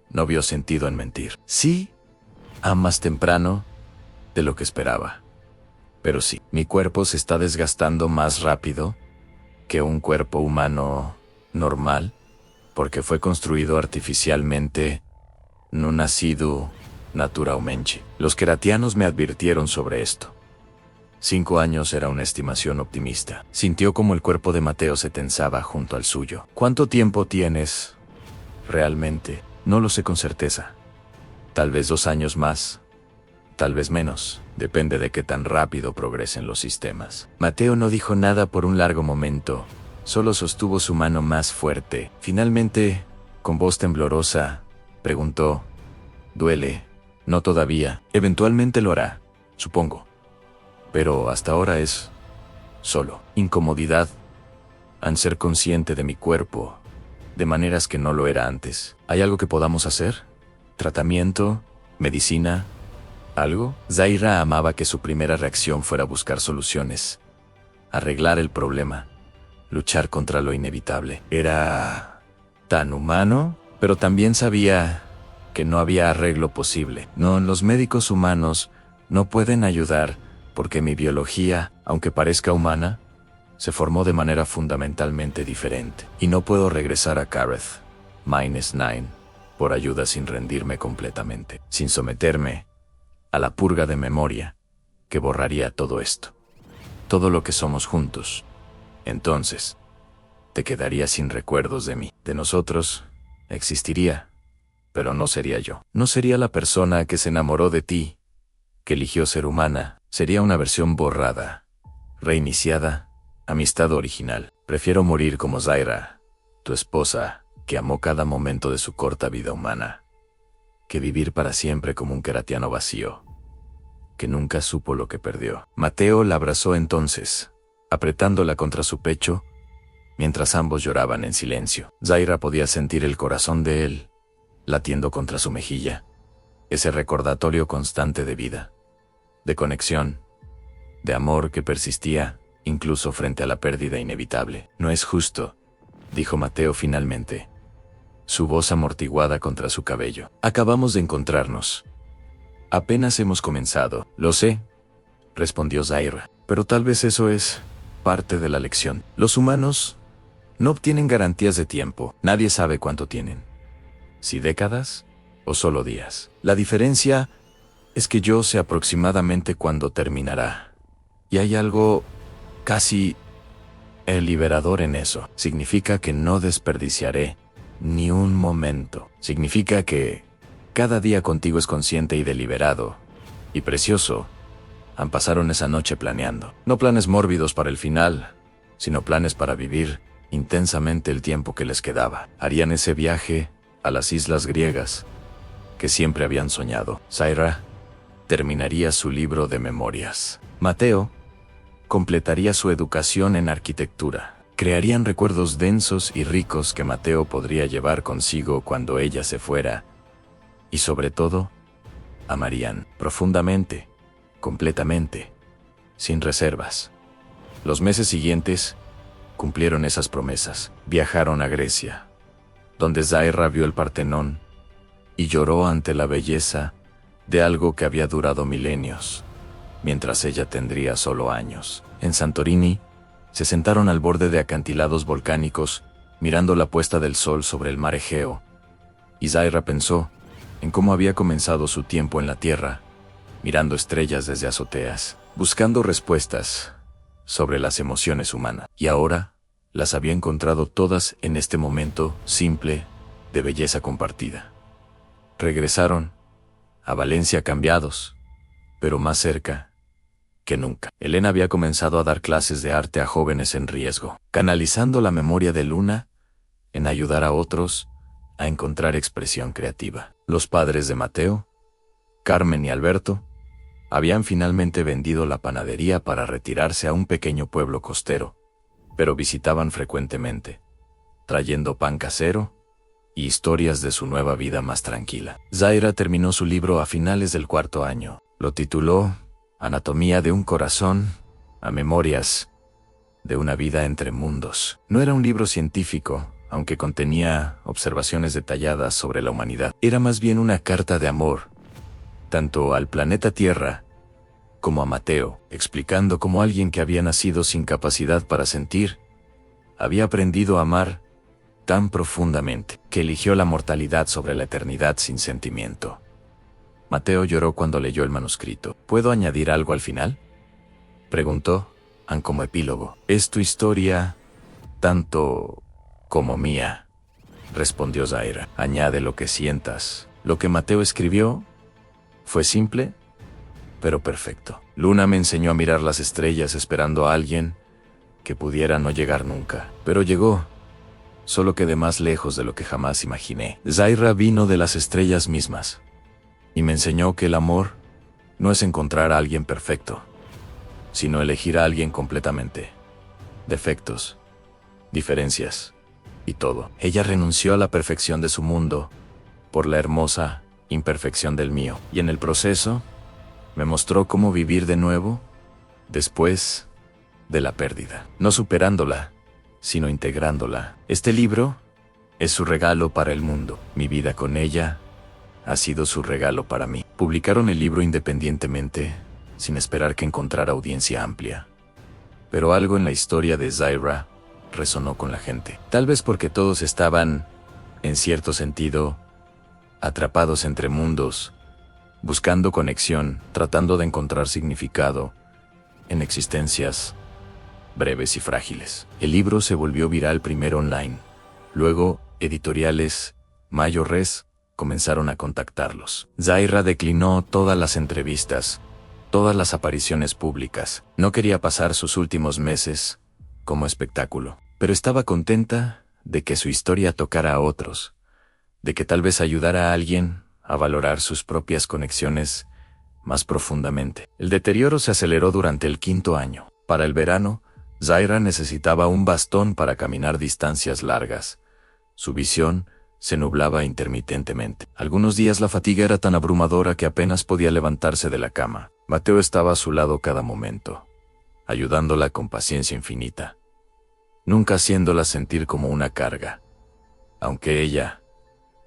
no vio sentido en mentir. Sí, más temprano de lo que esperaba. Pero sí, mi cuerpo se está desgastando más rápido que un cuerpo humano normal, porque fue construido artificialmente, no nacido naturalmente. Los queratianos me advirtieron sobre esto. 5 años era una estimación optimista». Sintió como el cuerpo de Mateo se tensaba junto al suyo. «¿Cuánto tiempo tienes? Realmente, no lo sé con certeza. Tal vez 2 años más, tal vez menos. Depende de qué tan rápido progresen los sistemas». Mateo no dijo nada por un largo momento, solo sostuvo su mano más fuerte. Finalmente, con voz temblorosa, preguntó: «¿Duele?». «No todavía. Eventualmente lo hará, supongo. Pero hasta ahora es solo incomodidad, al ser consciente de mi cuerpo, de maneras que no lo era antes. ¿Hay algo que podamos hacer? ¿Tratamiento? ¿Medicina? ¿Algo?». Zaira amaba que su primera reacción fuera buscar soluciones, arreglar el problema, luchar contra lo inevitable. Era tan humano, pero también sabía que no había arreglo posible. No, los médicos humanos no pueden ayudar porque mi biología, aunque parezca humana, se formó de manera fundamentalmente diferente. Y no puedo regresar a Kareth -9 por ayuda sin rendirme completamente, sin someterme a la purga de memoria que borraría todo esto, todo lo que somos juntos. Entonces, te quedaría sin recuerdos de mí. De nosotros, existiría, pero no sería yo. No sería la persona que se enamoró de ti, que eligió ser humana. Sería una versión borrada, reiniciada, amistad original. Prefiero morir como Zaira, tu esposa, que amó cada momento de su corta vida humana, que vivir para siempre como un queratiano vacío, que nunca supo lo que perdió». Mateo la abrazó entonces, apretándola contra su pecho, mientras ambos lloraban en silencio. Zaira podía sentir el corazón de él latiendo contra su mejilla, ese recordatorio constante de vida, de conexión, de amor que persistía incluso frente a la pérdida inevitable. «No es justo», dijo Mateo finalmente, su voz amortiguada contra su cabello. «Acabamos de encontrarnos. Apenas hemos comenzado». «Lo sé», respondió Zaira, «pero tal vez eso es parte de la lección. Los humanos no obtienen garantías de tiempo. Nadie sabe cuánto tienen. Si décadas o solo días. La diferencia es que yo sé aproximadamente cuándo terminará. Y hay algo casi liberador en eso. Significa que no desperdiciaré ni un momento. Significa que cada día contigo es consciente y deliberado, y precioso. Pasaron esa noche planeando. No planes mórbidos para el final, sino planes para vivir intensamente el tiempo que les quedaba. Harían ese viaje a las islas griegas que siempre habían soñado. Zaira terminaría su libro de memorias. Mateo completaría su educación en arquitectura. Crearían recuerdos densos y ricos que Mateo podría llevar consigo cuando ella se fuera. Y sobre todo, amarían profundamente, completamente, sin reservas. Los meses siguientes cumplieron esas promesas. Viajaron a Grecia, donde Zaira vio el Partenón y lloró ante la belleza de algo que había durado milenios, mientras ella tendría solo años. En Santorini, se sentaron al borde de acantilados volcánicos, mirando la puesta del sol sobre el mar Egeo, y Zaira pensó en cómo había comenzado su tiempo en la tierra, mirando estrellas desde azoteas, buscando respuestas sobre las emociones humanas. Y ahora las había encontrado todas en este momento simple de belleza compartida. Regresaron a Valencia cambiados, pero más cerca que nunca. Elena había comenzado a dar clases de arte a jóvenes en riesgo, canalizando la memoria de Luna en ayudar a otros a encontrar expresión creativa. Los padres de Mateo, Carmen y Alberto, habían finalmente vendido la panadería para retirarse a un pequeño pueblo costero, pero visitaban frecuentemente, trayendo pan casero y historias de su nueva vida más tranquila. Zaira terminó su libro a finales del cuarto año. Lo tituló Anatomía de un corazón, a memorias de una vida entre mundos. No era un libro científico, aunque contenía observaciones detalladas sobre la humanidad. Era más bien una carta de amor, tanto al planeta Tierra como a Mateo, explicando cómo alguien que había nacido sin capacidad para sentir, había aprendido a amar tan profundamente, que eligió la mortalidad sobre la eternidad sin sentimiento. Mateo lloró cuando leyó el manuscrito. ¿Puedo añadir algo al final?, preguntó, como epílogo. Es tu historia, tanto como mía, respondió Zaira. Añade lo que sientas. Lo que Mateo escribió fue simple, pero perfecto. Luna me enseñó a mirar las estrellas esperando a alguien que pudiera no llegar nunca. Pero llegó, solo que de más lejos de lo que jamás imaginé. Zaira vino de las estrellas mismas y me enseñó que el amor no es encontrar a alguien perfecto, sino elegir a alguien completamente. Defectos, diferencias y todo. Ella renunció a la perfección de su mundo por la hermosa imperfección del mío, y en el proceso me mostró cómo vivir de nuevo después de la pérdida, no superándola, sino integrándola. Este libro es su regalo para el mundo. Mi vida con ella ha sido su regalo para mí. Publicaron el libro independientemente, sin esperar que encontrara audiencia amplia. Pero algo en la historia de Zaira resonó con la gente. Tal vez porque todos estaban, en cierto sentido, atrapados entre mundos, buscando conexión, tratando de encontrar significado en existencias breves y frágiles. El libro se volvió viral primero online. Luego, editoriales, Mayo Res, comenzaron a contactarlos. Zaira declinó todas las entrevistas, todas las apariciones públicas. No quería pasar sus últimos meses como espectáculo, pero estaba contenta de que su historia tocara a otros, de que tal vez ayudara a alguien a valorar sus propias conexiones más profundamente. El deterioro se aceleró durante el quinto año. Para el verano, Zaira necesitaba un bastón para caminar distancias largas. Su visión se nublaba intermitentemente. Algunos días la fatiga era tan abrumadora que apenas podía levantarse de la cama. Mateo estaba a su lado cada momento, ayudándola con paciencia infinita, nunca haciéndola sentir como una carga, aunque ella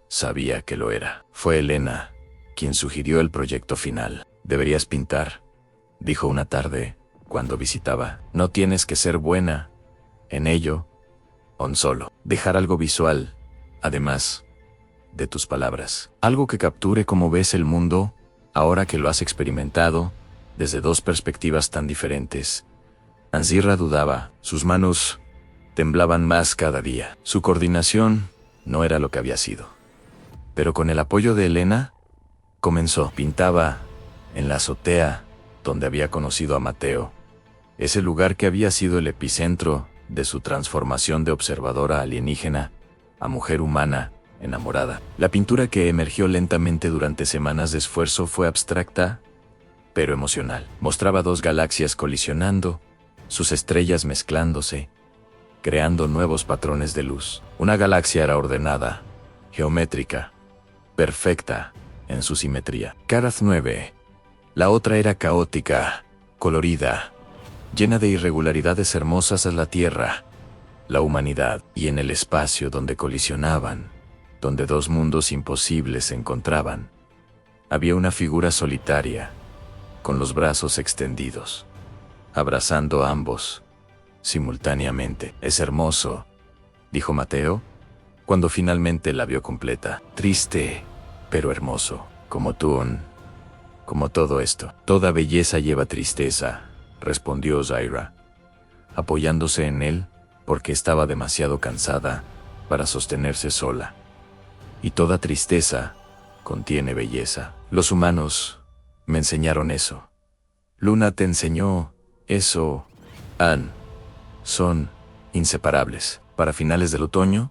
sabía que lo era. Fue Elena quien sugirió el proyecto final. Deberías pintar, dijo una tarde cuando visitaba. No tienes que ser buena en ello, solo dejar algo visual, además de tus palabras. Algo que capture cómo ves el mundo, ahora que lo has experimentado, desde dos perspectivas tan diferentes. Zaira dudaba, sus manos temblaban más cada día. Su coordinación no era lo que había sido. Pero con el apoyo de Elena, comenzó. Pintaba en la azotea donde había conocido a Mateo, ese lugar que había sido el epicentro de su transformación de observadora alienígena a mujer humana enamorada. La pintura que emergió lentamente durante semanas de esfuerzo fue abstracta, pero emocional. Mostraba dos galaxias colisionando, sus estrellas mezclándose, creando nuevos patrones de luz. Una galaxia era ordenada, geométrica, perfecta en su simetría. Carath 9. La otra era caótica, colorida, llena de irregularidades hermosas a la Tierra, la humanidad, y en el espacio donde colisionaban, donde dos mundos imposibles se encontraban, había una figura solitaria, con los brazos extendidos, abrazando a ambos, simultáneamente. «Es hermoso», dijo Mateo, cuando finalmente la vio completa. «Triste, pero hermoso, como tú, como todo esto». «Toda belleza lleva tristeza», respondió Zaira, apoyándose en él, porque estaba demasiado cansada para sostenerse sola. «Y toda tristeza contiene belleza. Los humanos me enseñaron eso. Luna te enseñó eso. Ann. Son inseparables». Para finales del otoño,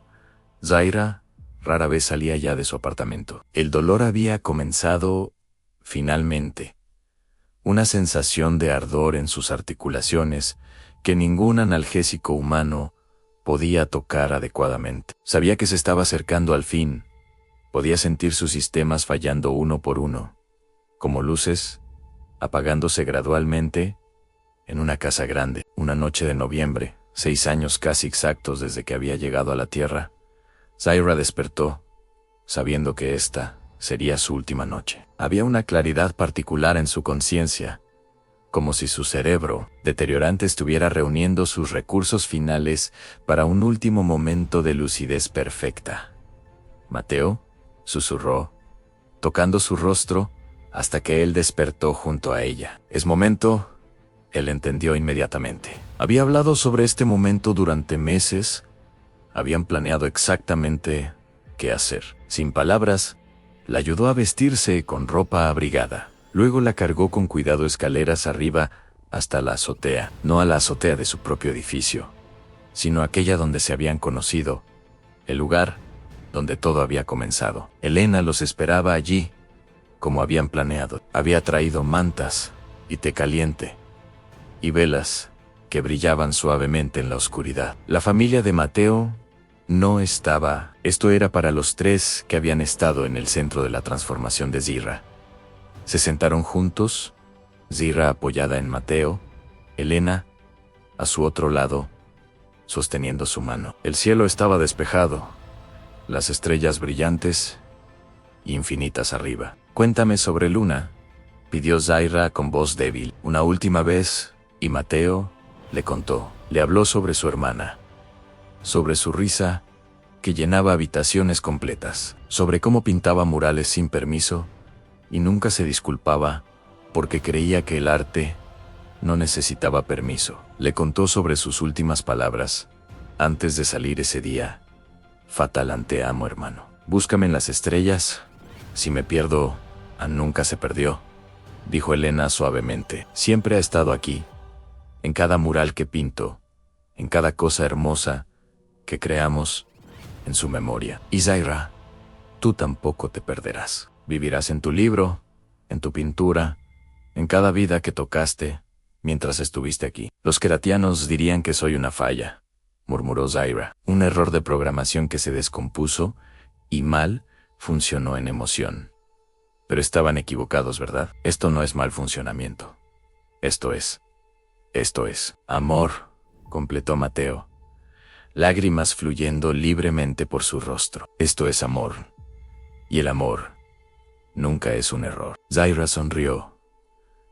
Zaira rara vez salía ya de su apartamento. El dolor había comenzado finalmente. Una sensación de ardor en sus articulaciones que ningún analgésico humano podía tocar adecuadamente. Sabía que se estaba acercando al fin. Podía sentir sus sistemas fallando uno por uno, como luces apagándose gradualmente en una casa grande. Una noche de noviembre, 6 años casi exactos desde que había llegado a la Tierra, Zaira despertó, sabiendo que esta sería su última noche. Había una claridad particular en su conciencia, como si su cerebro deteriorante estuviera reuniendo sus recursos finales para un último momento de lucidez perfecta. «Mateo», susurró, tocando su rostro hasta que él despertó junto a ella. «Es momento». Él entendió inmediatamente. Había hablado sobre este momento durante meses. Habían planeado exactamente qué hacer. Sin palabras, la ayudó a vestirse con ropa abrigada. Luego la cargó con cuidado escaleras arriba hasta la azotea. No a la azotea de su propio edificio, sino aquella donde se habían conocido, el lugar donde todo había comenzado. Elena los esperaba allí, como habían planeado. Había traído mantas y té caliente y velas que brillaban suavemente en la oscuridad. La familia de Mateo no estaba. Esto era para los 3 que habían estado en el centro de la transformación de Zaira. Se sentaron juntos, Zaira apoyada en Mateo, Elena a su otro lado, sosteniendo su mano. El cielo estaba despejado, las estrellas brillantes y infinitas arriba. «Cuéntame sobre Luna», pidió Zaira con voz débil. Una última vez, y Mateo le contó. Le habló sobre su hermana, sobre su risa que llenaba habitaciones completas, sobre cómo pintaba murales sin permiso y nunca se disculpaba porque creía que el arte no necesitaba permiso. Le contó sobre sus últimas palabras antes de salir ese día. «Fatal, te amo, hermano. Búscame en las estrellas. Si me pierdo, Ann nunca se perdió», dijo Elena suavemente. «Siempre ha estado aquí, en cada mural que pinto, en cada cosa hermosa que creamos, en su memoria. Y Zaira, tú tampoco te perderás. Vivirás en tu libro, en tu pintura, en cada vida que tocaste mientras estuviste aquí». «Los keratianos dirían que soy una falla», murmuró Zaira. «Un error de programación que se descompuso y mal funcionó en emoción». «Pero estaban equivocados, ¿verdad? Esto no es mal funcionamiento. Esto es amor», completó Mateo, lágrimas fluyendo libremente por su rostro. «Esto es amor. Y el amor nunca es un error». Zaira sonrió,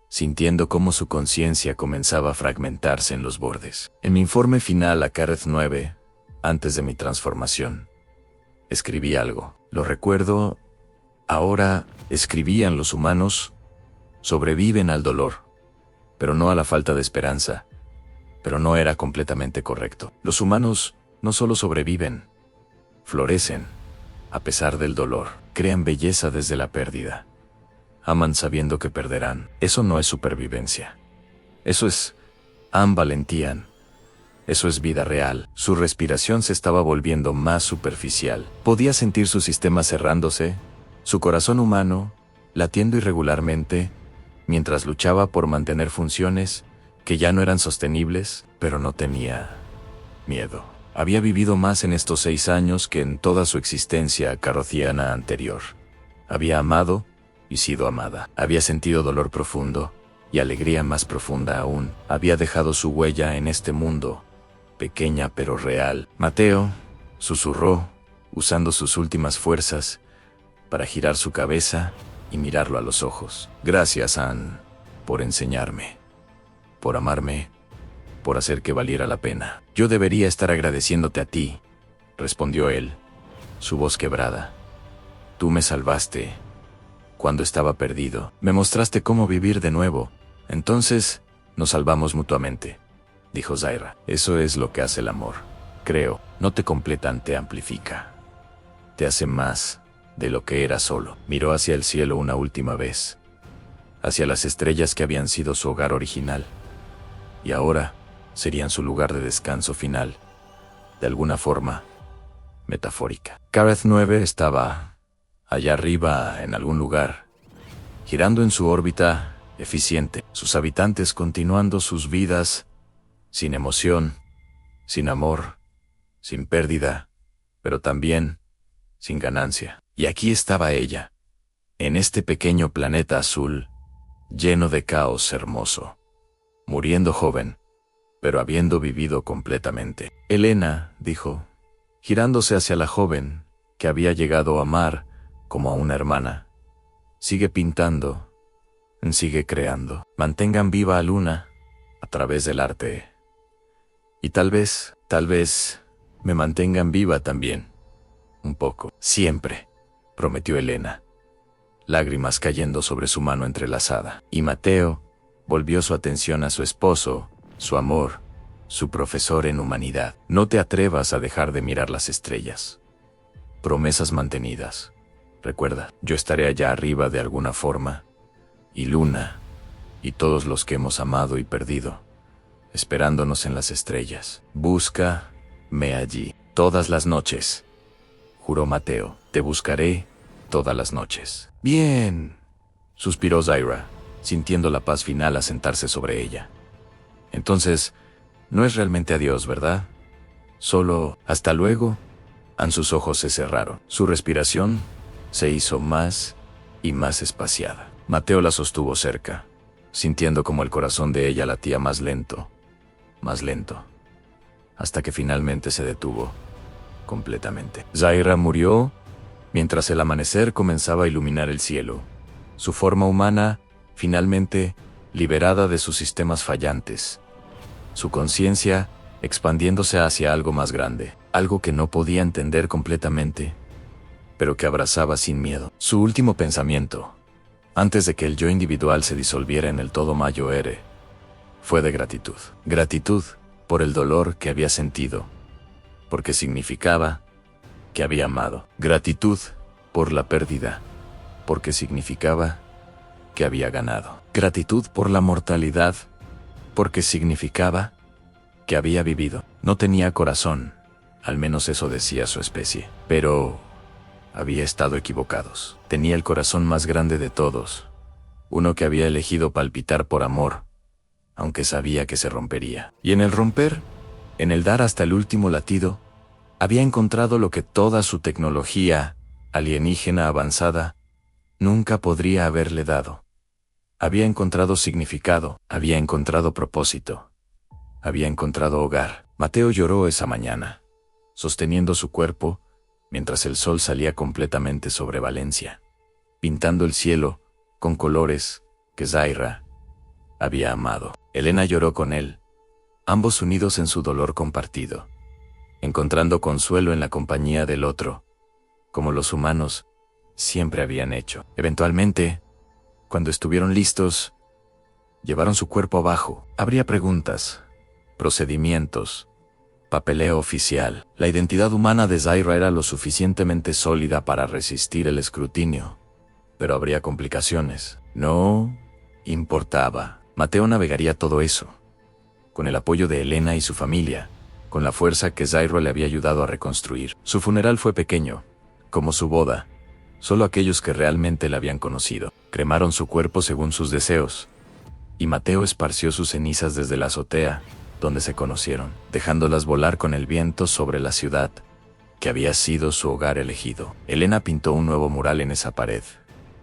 sintiendo cómo su conciencia comenzaba a fragmentarse en los bordes. «En mi informe final a Carath 9, antes de mi transformación, escribí algo. Lo recuerdo ahora. Escribían: los humanos sobreviven al dolor, pero no a la falta de esperanza». Pero no era completamente correcto. Los humanos no solo sobreviven, florecen a pesar del dolor. Crean belleza desde la pérdida. Aman sabiendo que perderán. Eso no es supervivencia. Eso es valentía. Eso es vida real. Su respiración se estaba volviendo más superficial. Podía sentir su sistema cerrándose, su corazón humano, latiendo irregularmente, mientras luchaba por mantener funciones que ya no eran sostenibles, pero no tenía miedo. Había vivido más en estos 6 años que en toda su existencia carrociana anterior. Había amado y sido amada. Había sentido dolor profundo y alegría más profunda aún. Había dejado su huella en este mundo, pequeña pero real. Mateo susurró, usando sus últimas fuerzas para girar su cabeza y mirarlo a los ojos. Gracias, Anne, por enseñarme, por amarme, por hacer que valiera la pena. Yo debería estar agradeciéndote a ti, respondió él, su voz quebrada. Tú me salvaste cuando estaba perdido. Me mostraste cómo vivir de nuevo. Entonces, nos salvamos mutuamente, dijo Zaira. Eso es lo que hace el amor. Creo, no te completan, te amplifica. Te hace más de lo que era solo. Miró hacia el cielo una última vez, hacia las estrellas que habían sido su hogar original, y ahora serían su lugar de descanso final, de alguna forma metafórica. Gareth 9 estaba allá arriba en algún lugar, girando en su órbita eficiente, sus habitantes continuando sus vidas sin emoción, sin amor, sin pérdida, pero también sin ganancia. Y aquí estaba ella, en este pequeño planeta azul, lleno de caos hermoso, muriendo joven, pero habiendo vivido completamente. Elena, dijo, girándose hacia la joven, que había llegado a amar como a una hermana. Sigue pintando, sigue creando. Mantengan viva a Luna a través del arte. Y tal vez, me mantengan viva también. Un poco. Siempre, prometió Elena, lágrimas cayendo sobre su mano entrelazada. Y Mateo volvió su atención a su esposo, su amor, su profesor en humanidad. No te atrevas a dejar de mirar las estrellas. Promesas mantenidas. Recuerda, yo estaré allá arriba de alguna forma, y Luna, y todos los que hemos amado y perdido, esperándonos en las estrellas. Búscame allí, todas las noches, juró Mateo. Te buscaré todas las noches. Bien, suspiró Zaira, sintiendo la paz final asentarse sobre ella. Entonces, no es realmente adiós, ¿verdad? Solo hasta luego. Sus ojos se cerraron. Su respiración se hizo más y más espaciada. Mateo la sostuvo cerca, sintiendo como el corazón de ella latía más lento, hasta que finalmente se detuvo completamente. Zaira murió mientras el amanecer comenzaba a iluminar el cielo. Su forma humana, finalmente, liberada de sus sistemas fallantes. Su conciencia expandiéndose hacia algo más grande, algo que no podía entender completamente, pero que abrazaba sin miedo. Su último pensamiento, antes de que el yo individual se disolviera en el todo mayor, fue de gratitud. Gratitud por el dolor que había sentido, porque significaba que había amado. Gratitud por la pérdida, porque significaba que había ganado. Gratitud por la mortalidad, porque significaba que había vivido. No tenía corazón, al menos eso decía su especie, pero había estado equivocados. Tenía el corazón más grande de todos, uno que había elegido palpitar por amor, aunque sabía que se rompería. Y en el romper, en el dar hasta el último latido, había encontrado lo que toda su tecnología alienígena avanzada nunca podría haberle dado. Había encontrado significado, había encontrado propósito, había encontrado hogar. Mateo lloró esa mañana, sosteniendo su cuerpo, mientras el sol salía completamente sobre Valencia, pintando el cielo con colores que Zaira había amado. Elena lloró con él, ambos unidos en su dolor compartido, encontrando consuelo en la compañía del otro, como los humanos siempre habían hecho. Eventualmente, cuando estuvieron listos, llevaron su cuerpo abajo. Habría preguntas, procedimientos, papeleo oficial. La identidad humana de Zaira era lo suficientemente sólida para resistir el escrutinio, pero habría complicaciones. No importaba. Mateo navegaría todo eso. con el apoyo de Elena y su familia, con la fuerza que Zaira le había ayudado a reconstruir. Su funeral fue pequeño, como su boda. Solo aquellos que realmente la habían conocido cremaron su cuerpo según sus deseos, y Mateo esparció sus cenizas desde la azotea, donde se conocieron, dejándolas volar con el viento sobre la ciudad, que había sido su hogar elegido. Elena pintó un nuevo mural en esa pared,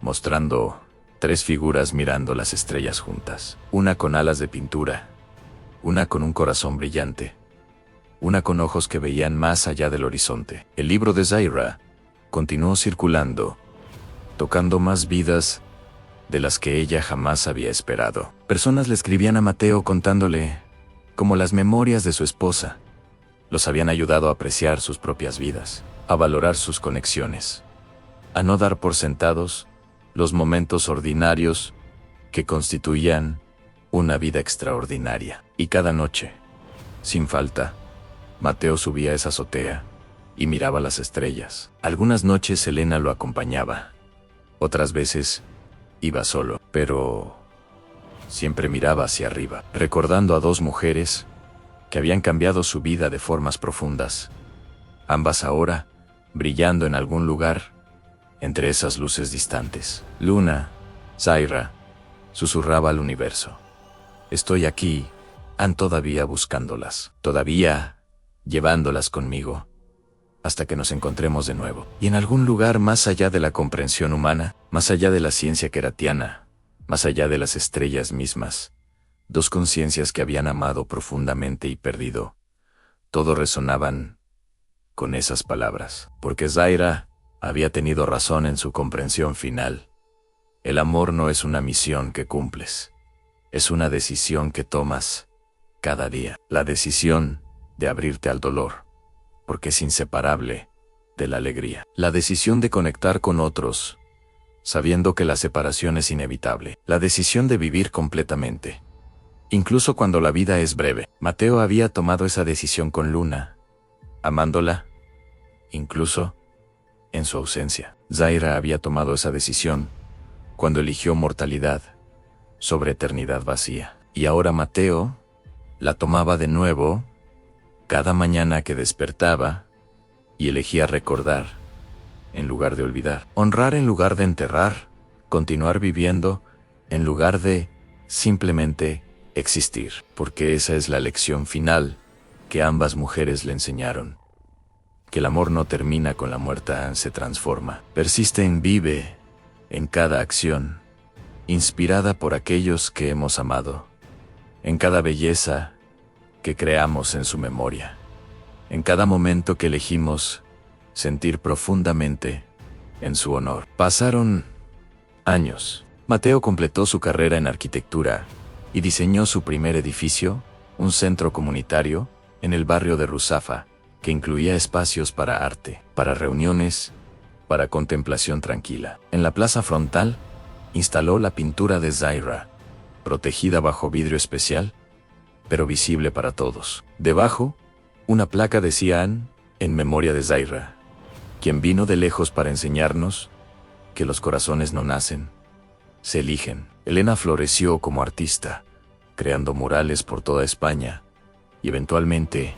mostrando 3 figuras mirando las estrellas juntas. Una con alas de pintura, una con un corazón brillante, una con ojos que veían más allá del horizonte. El libro de Zaira continuó circulando, tocando más vidas de las que ella jamás había esperado. Personas le escribían a Mateo contándole cómo las memorias de su esposa los habían ayudado a apreciar sus propias vidas, a valorar sus conexiones, a no dar por sentados los momentos ordinarios que constituían una vida extraordinaria. Y cada noche, sin falta, Mateo subía a esa azotea y miraba las estrellas. Algunas noches Elena lo acompañaba, otras veces iba solo, pero siempre miraba hacia arriba, recordando a 2 mujeres que habían cambiado su vida de formas profundas, ambas ahora brillando en algún lugar entre esas luces distantes. Luna, Zaira, susurraba al universo: estoy aquí, aún todavía buscándolas, todavía llevándolas conmigo, hasta que nos encontremos de nuevo. Y en algún lugar más allá de la comprensión humana, más allá de la ciencia queratiana, más allá de las estrellas mismas, 2 conciencias que habían amado profundamente y perdido, todo resonaban con esas palabras, porque Zaira había tenido razón en su comprensión final. El amor no es una misión que cumples, es una decisión que tomas cada día. La decisión de abrirte al dolor, porque es inseparable de la alegría. La decisión de conectar con otros, sabiendo que la separación es inevitable. La decisión de vivir completamente, incluso cuando la vida es breve. Mateo había tomado esa decisión con Luna, amándola, incluso en su ausencia. Zaira había tomado esa decisión cuando eligió mortalidad sobre eternidad vacía. Y ahora Mateo la tomaba de nuevo cada mañana que despertaba y elegía recordar en lugar de olvidar, honrar en lugar de enterrar, continuar viviendo en lugar de simplemente existir, porque esa es la lección final que ambas mujeres le enseñaron, que el amor no termina con la muerte, se transforma, persiste y vive en cada acción, inspirada por aquellos que hemos amado, en cada belleza que creamos en su memoria, en cada momento que elegimos sentir profundamente en su honor. Pasaron años. Mateo completó su carrera en arquitectura y diseñó su primer edificio, un centro comunitario, en el barrio de Ruzafa, que incluía espacios para arte, para reuniones, para contemplación tranquila. En la plaza frontal, instaló la pintura de Zaira, protegida bajo vidrio especial, pero visible para todos. Debajo, una placa decía en memoria de Zaira, quien vino de lejos para enseñarnos que los corazones no nacen, se eligen. Elena floreció como artista, creando murales por toda España y eventualmente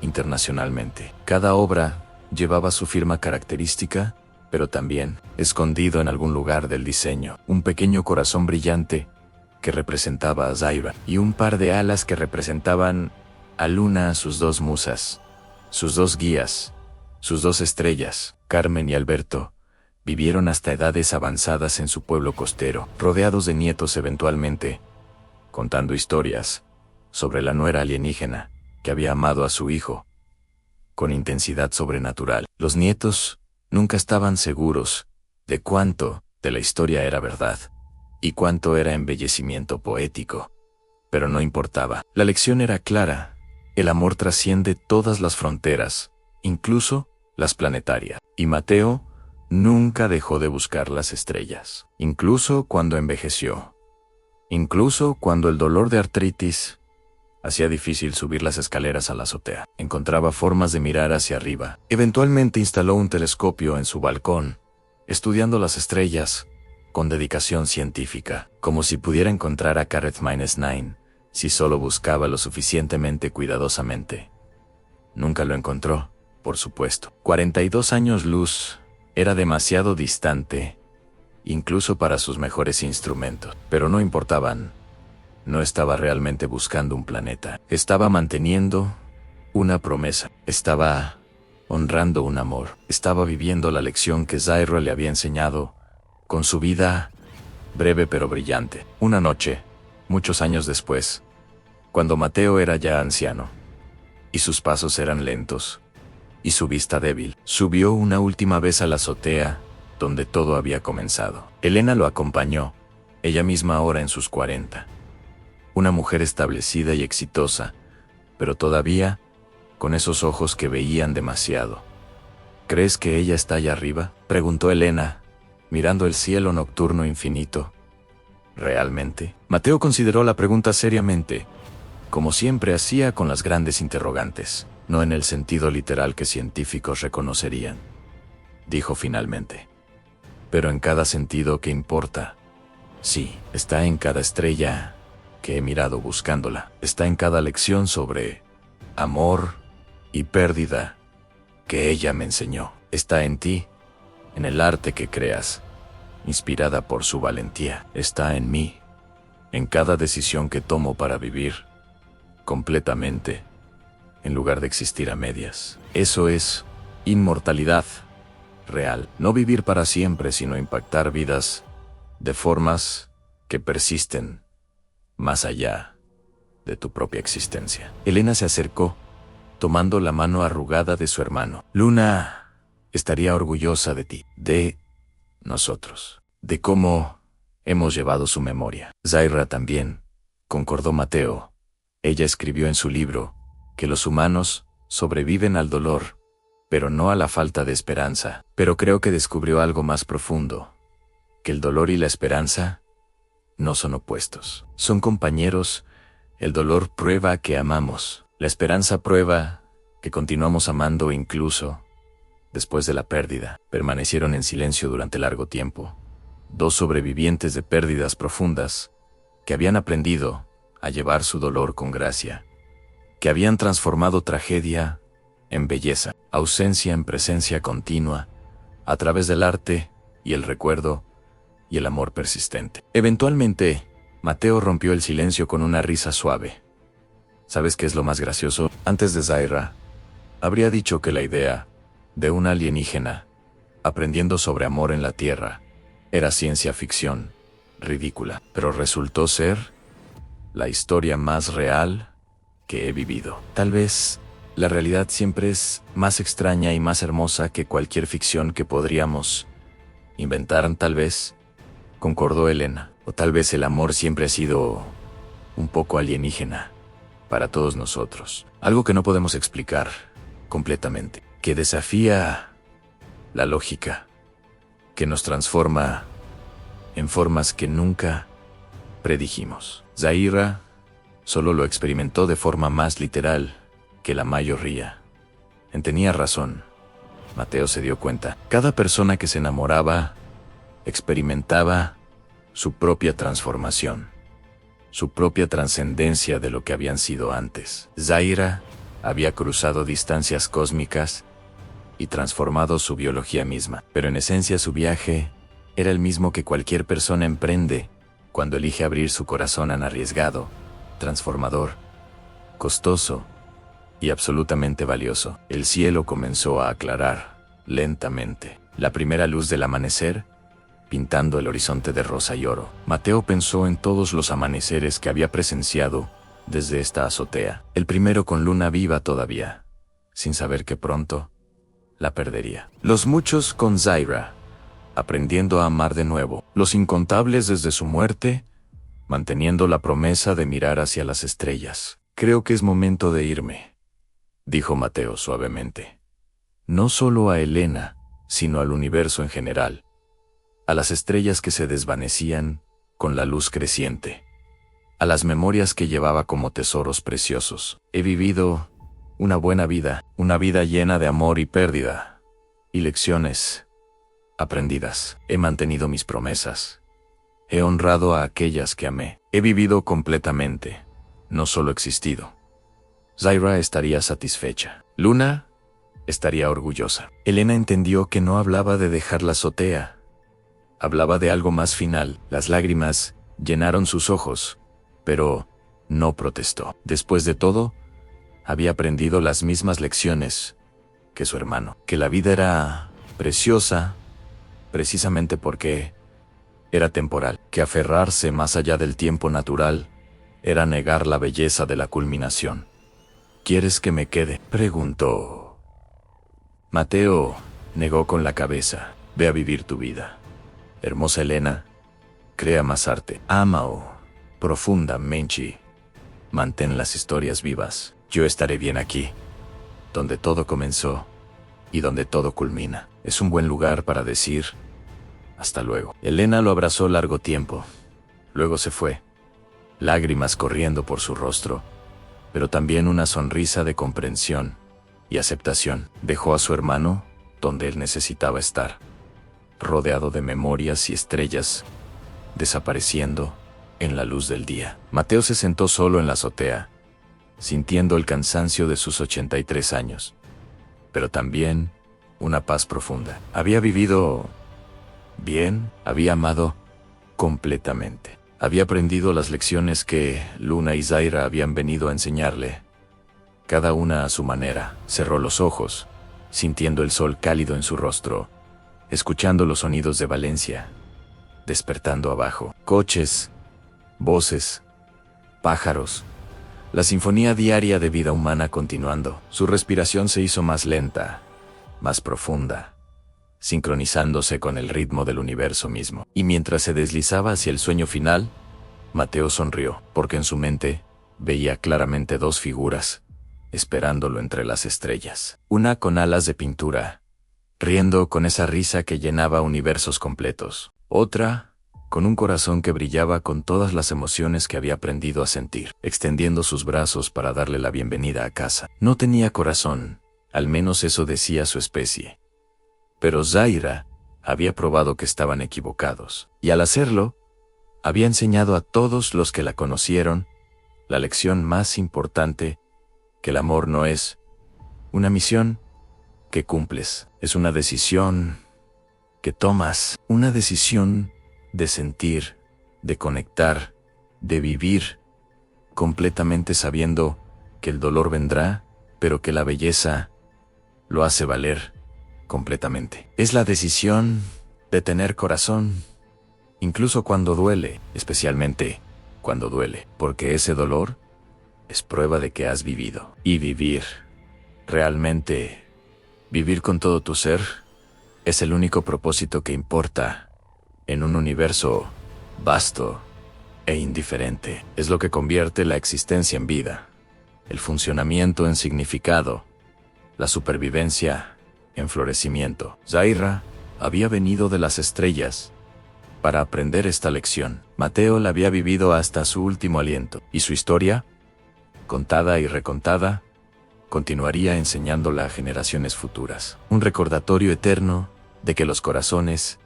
internacionalmente. Cada obra llevaba su firma característica, pero también, escondido en algún lugar del diseño, un pequeño corazón brillante que representaba a Zaira y un par de alas que representaban a Luna, sus 2 musas, sus 2 guías, sus 2 estrellas. Carmen y Alberto vivieron hasta edades avanzadas en su pueblo costero, rodeados de nietos eventualmente, contando historias sobre la nuera alienígena que había amado a su hijo con intensidad sobrenatural. Los nietos nunca estaban seguros de cuánto de la historia era verdad y cuánto era embellecimiento poético, pero no importaba. La lección era clara: el amor trasciende todas las fronteras, incluso las planetarias. Y Mateo nunca dejó de buscar las estrellas, incluso cuando envejeció, incluso cuando el dolor de artritis hacía difícil subir las escaleras a la azotea. Encontraba formas de mirar hacia arriba. Eventualmente instaló un telescopio en su balcón, estudiando las estrellas con dedicación científica, como si pudiera encontrar a Caret-9, si solo buscaba lo suficientemente cuidadosamente. Nunca lo encontró, por supuesto. 42 años luz era demasiado distante, incluso para sus mejores instrumentos, pero no importaban. No estaba realmente buscando un planeta. Estaba manteniendo una promesa. Estaba honrando un amor. Estaba viviendo la lección que Zaira le había enseñado con su vida breve pero brillante. Una noche, muchos años después, cuando Mateo era ya anciano, y sus pasos eran lentos, y su vista débil, subió una última vez a la azotea, donde todo había comenzado. Elena lo acompañó, ella misma ahora en sus 40. Una mujer establecida y exitosa, pero todavía con esos ojos que veían demasiado. ¿Crees que ella está allá arriba?, preguntó Elena, mirando el cielo nocturno infinito. ¿Realmente? Mateo consideró la pregunta seriamente, como siempre hacía con las grandes interrogantes, no en el sentido literal que científicos reconocerían. Dijo finalmente. Pero en cada sentido que importa. Sí, está en cada estrella que he mirado buscándola. Está en cada lección sobre amor y pérdida que ella me enseñó. Está en ti, en el arte que creas, inspirada por su valentía. Está en mí, en cada decisión que tomo para vivir completamente, en lugar de existir a medias. Eso es inmortalidad real. No vivir para siempre, sino impactar vidas de formas que persisten más allá de tu propia existencia. Elena se acercó, tomando la mano arrugada de su hermano. Luna estaría orgullosa de ti, de nosotros, de cómo hemos llevado su memoria. Zaira también, concordó Mateo. Ella escribió en su libro que los humanos sobreviven al dolor, pero no a la falta de esperanza. Pero creo que descubrió algo más profundo, que el dolor y la esperanza no son opuestos, son compañeros. El dolor prueba que amamos, la esperanza prueba que continuamos amando incluso después de la pérdida. Permanecieron en silencio durante largo tiempo, dos sobrevivientes de pérdidas profundas que habían aprendido a llevar su dolor con gracia, que habían transformado tragedia en belleza, ausencia en presencia continua, a través del arte y el recuerdo y el amor persistente. Eventualmente, Mateo rompió el silencio con una risa suave. ¿Sabes qué es lo más gracioso? Antes de Zaira, habría dicho que la idea de un alienígena aprendiendo sobre amor en la Tierra era ciencia ficción, ridícula, pero resultó ser la historia más real que he vivido. Tal vez la realidad siempre es más extraña y más hermosa que cualquier ficción que podríamos inventar, tal vez, concordó Elena. O tal vez el amor siempre ha sido un poco alienígena para todos nosotros. Algo que no podemos explicar completamente, que desafía la lógica, que nos transforma en formas que nunca predijimos. Zaira solo lo experimentó de forma más literal que la mayoría. Tenía razón. Mateo se dio cuenta. Cada persona que se enamoraba experimentaba su propia transformación, su propia trascendencia de lo que habían sido antes. Zaira había cruzado distancias cósmicas y transformado su biología misma, pero en esencia su viaje era el mismo que cualquier persona emprende cuando elige abrir su corazón tan arriesgado, transformador, costoso y absolutamente valioso. El cielo comenzó a aclarar lentamente. La primera luz del amanecer pintando el horizonte de rosa y oro. Mateo pensó en todos los amaneceres que había presenciado desde esta azotea. El primero con luna viva todavía, sin saber que pronto la perdería. Los muchos con Zaira, aprendiendo a amar de nuevo. Los incontables desde su muerte, manteniendo la promesa de mirar hacia las estrellas. Creo que es momento de irme, dijo Mateo suavemente. No solo a Elena, sino al universo en general. A las estrellas que se desvanecían con la luz creciente, a las memorias que llevaba como tesoros preciosos. He vivido una buena vida, una vida llena de amor y pérdida, y lecciones aprendidas. He mantenido mis promesas, he honrado a aquellas que amé, he vivido completamente, no solo existido. Zaira estaría satisfecha. Luna estaría orgullosa. Elena entendió que no hablaba de dejar la azotea. Hablaba de algo más final. Las lágrimas llenaron sus ojos, pero no protestó. Después de todo, había aprendido las mismas lecciones que su hermano, que la vida era preciosa precisamente porque era temporal, que aferrarse más allá del tiempo natural era negar la belleza de la culminación. ¿Quieres que me quede?, preguntó. Mateo negó con la cabeza. Ve a vivir tu vida. Hermosa Elena, crea más arte. Ama-o profundamente. Mantén las historias vivas. Yo estaré bien aquí, donde todo comenzó y donde todo culmina. Es un buen lugar para decir hasta luego. Elena lo abrazó largo tiempo. Luego se fue, lágrimas corriendo por su rostro, pero también una sonrisa de comprensión y aceptación. Dejó a su hermano donde él necesitaba estar, rodeado de memorias y estrellas, desapareciendo en la luz del día. Mateo se sentó solo en la azotea, sintiendo el cansancio de sus 83 años, pero también una paz profunda. Había vivido bien, había amado completamente. Había aprendido las lecciones que Luna y Zaira habían venido a enseñarle, cada una a su manera. Cerró los ojos, sintiendo el sol cálido en su rostro, escuchando los sonidos de Valencia, despertando abajo. Coches, voces, pájaros, la sinfonía diaria de vida humana continuando. Su respiración se hizo más lenta, más profunda, sincronizándose con el ritmo del universo mismo. Y mientras se deslizaba hacia el sueño final, Mateo sonrió, porque en su mente veía claramente dos figuras, esperándolo entre las estrellas. Una con alas de pintura, riendo con esa risa que llenaba universos completos. Otra con un corazón que brillaba con todas las emociones que había aprendido a sentir, extendiendo sus brazos para darle la bienvenida a casa. No tenía corazón, al menos eso decía su especie. Pero Zaira había probado que estaban equivocados, y al hacerlo, había enseñado a todos los que la conocieron la lección más importante, que el amor no es una misión que cumples, es una decisión que tomas, una decisión de sentir, de conectar, de vivir, completamente sabiendo que el dolor vendrá, pero que la belleza lo hace valer completamente. Es la decisión de tener corazón, incluso cuando duele, especialmente cuando duele, porque ese dolor es prueba de que has vivido. Y vivir, realmente, vivir con todo tu ser, es el único propósito que importa en un universo vasto e indiferente. Es lo que convierte la existencia en vida, el funcionamiento en significado, la supervivencia en florecimiento. Zaira había venido de las estrellas para aprender esta lección. Mateo la había vivido hasta su último aliento, y su historia, contada y recontada, continuaría enseñándola a generaciones futuras. Un recordatorio eterno de que los corazones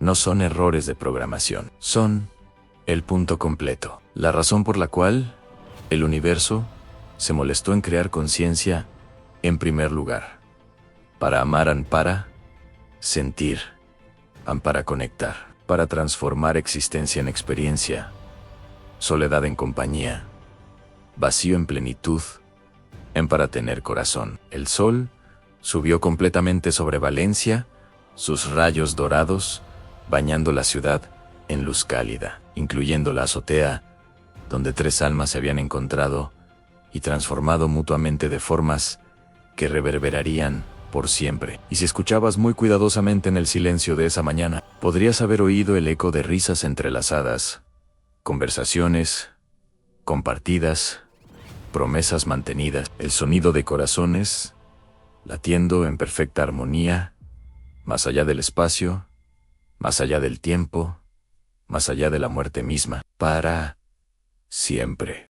no son errores de programación, son el punto completo. La razón por la cual el universo se molestó en crear conciencia en primer lugar. Para amar, para sentir, para conectar, para transformar existencia en experiencia, soledad en compañía, vacío en plenitud, para tener corazón. El sol subió completamente sobre Valencia, sus rayos dorados bañando la ciudad en luz cálida, incluyendo la azotea, donde tres almas se habían encontrado y transformado mutuamente de formas que reverberarían por siempre. Y si escuchabas muy cuidadosamente en el silencio de esa mañana, podrías haber oído el eco de risas entrelazadas, conversaciones compartidas, promesas mantenidas, el sonido de corazones latiendo en perfecta armonía, más allá del espacio, más allá del tiempo, más allá de la muerte misma, para siempre.